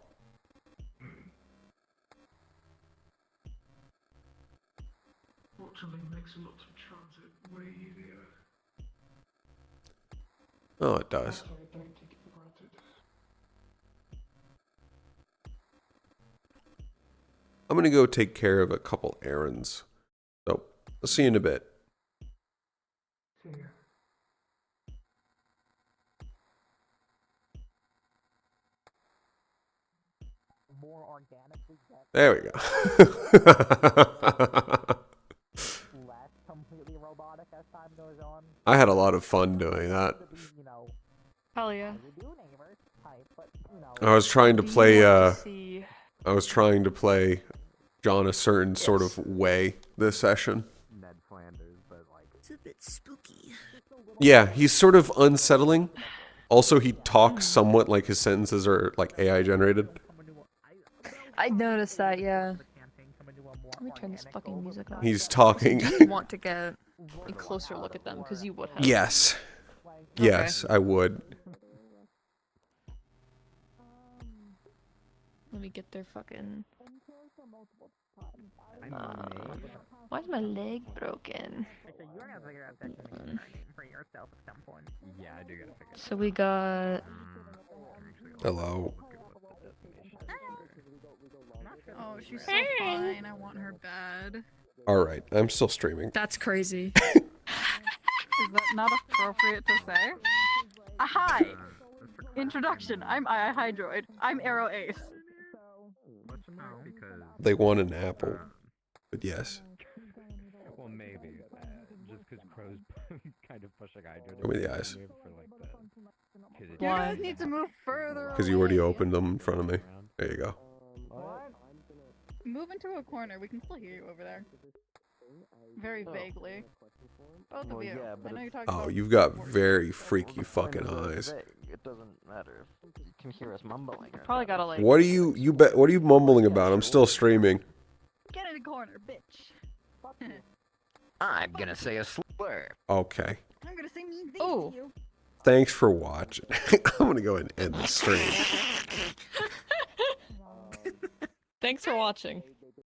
Fortunately, makes a lot of transit way easier. Oh, it does. So I don't take it for granted. I'm gonna go take care of a couple errands. So, I'll see you in a bit. See ya. More organically get There we go. less completely robotic as time goes on. I had a lot of fun doing that. You know, Hell yeah. you do neighbors type, but you know. I was trying to We play want to see- I was trying to play John a certain sort of way this session. Ned Flanders, but like It's a bit spooky. Yeah, he's sort of unsettling. Also, he talks somewhat like his sentences are like AI generated. I noticed that, yeah. Let me turn this fucking music off. He's talking. Do you want to get a closer look at them? Because you would have. Yes. Yes, I would. Let me get their fucking. Why is my leg broken? You're gonna figure out that you make a name for yourself at some point. yeah, I do gotta figure. So we got. Hello. Oh, she's so fine. I want her bad. All right, I'm still streaming. That's crazy. Is that not appropriate to say? Hi! Introduction. I'm II Hydroid. I'm Arrow Ace. Because They want an apple. But yes. well, maybe just because Crow's kind of pushing Hydra. Show me the eyes. You guys need to move further. Because you already opened them in front of me. There you go. Move into a corner. We can still hear you over there. Very vaguely. Both of you. I know you're talking Oh, about. you've got very freaky fucking eyes. It doesn't matter. You can hear us mumbling. Probably gotta like. What are you what are you mumbling about? I'm still streaming. Get in a corner, bitch. I'm gonna say a slur. Okay. I'm gonna say mean things Oh. to you. Thanks for watching. I'm gonna go ahead and end the stream. Thanks for watching.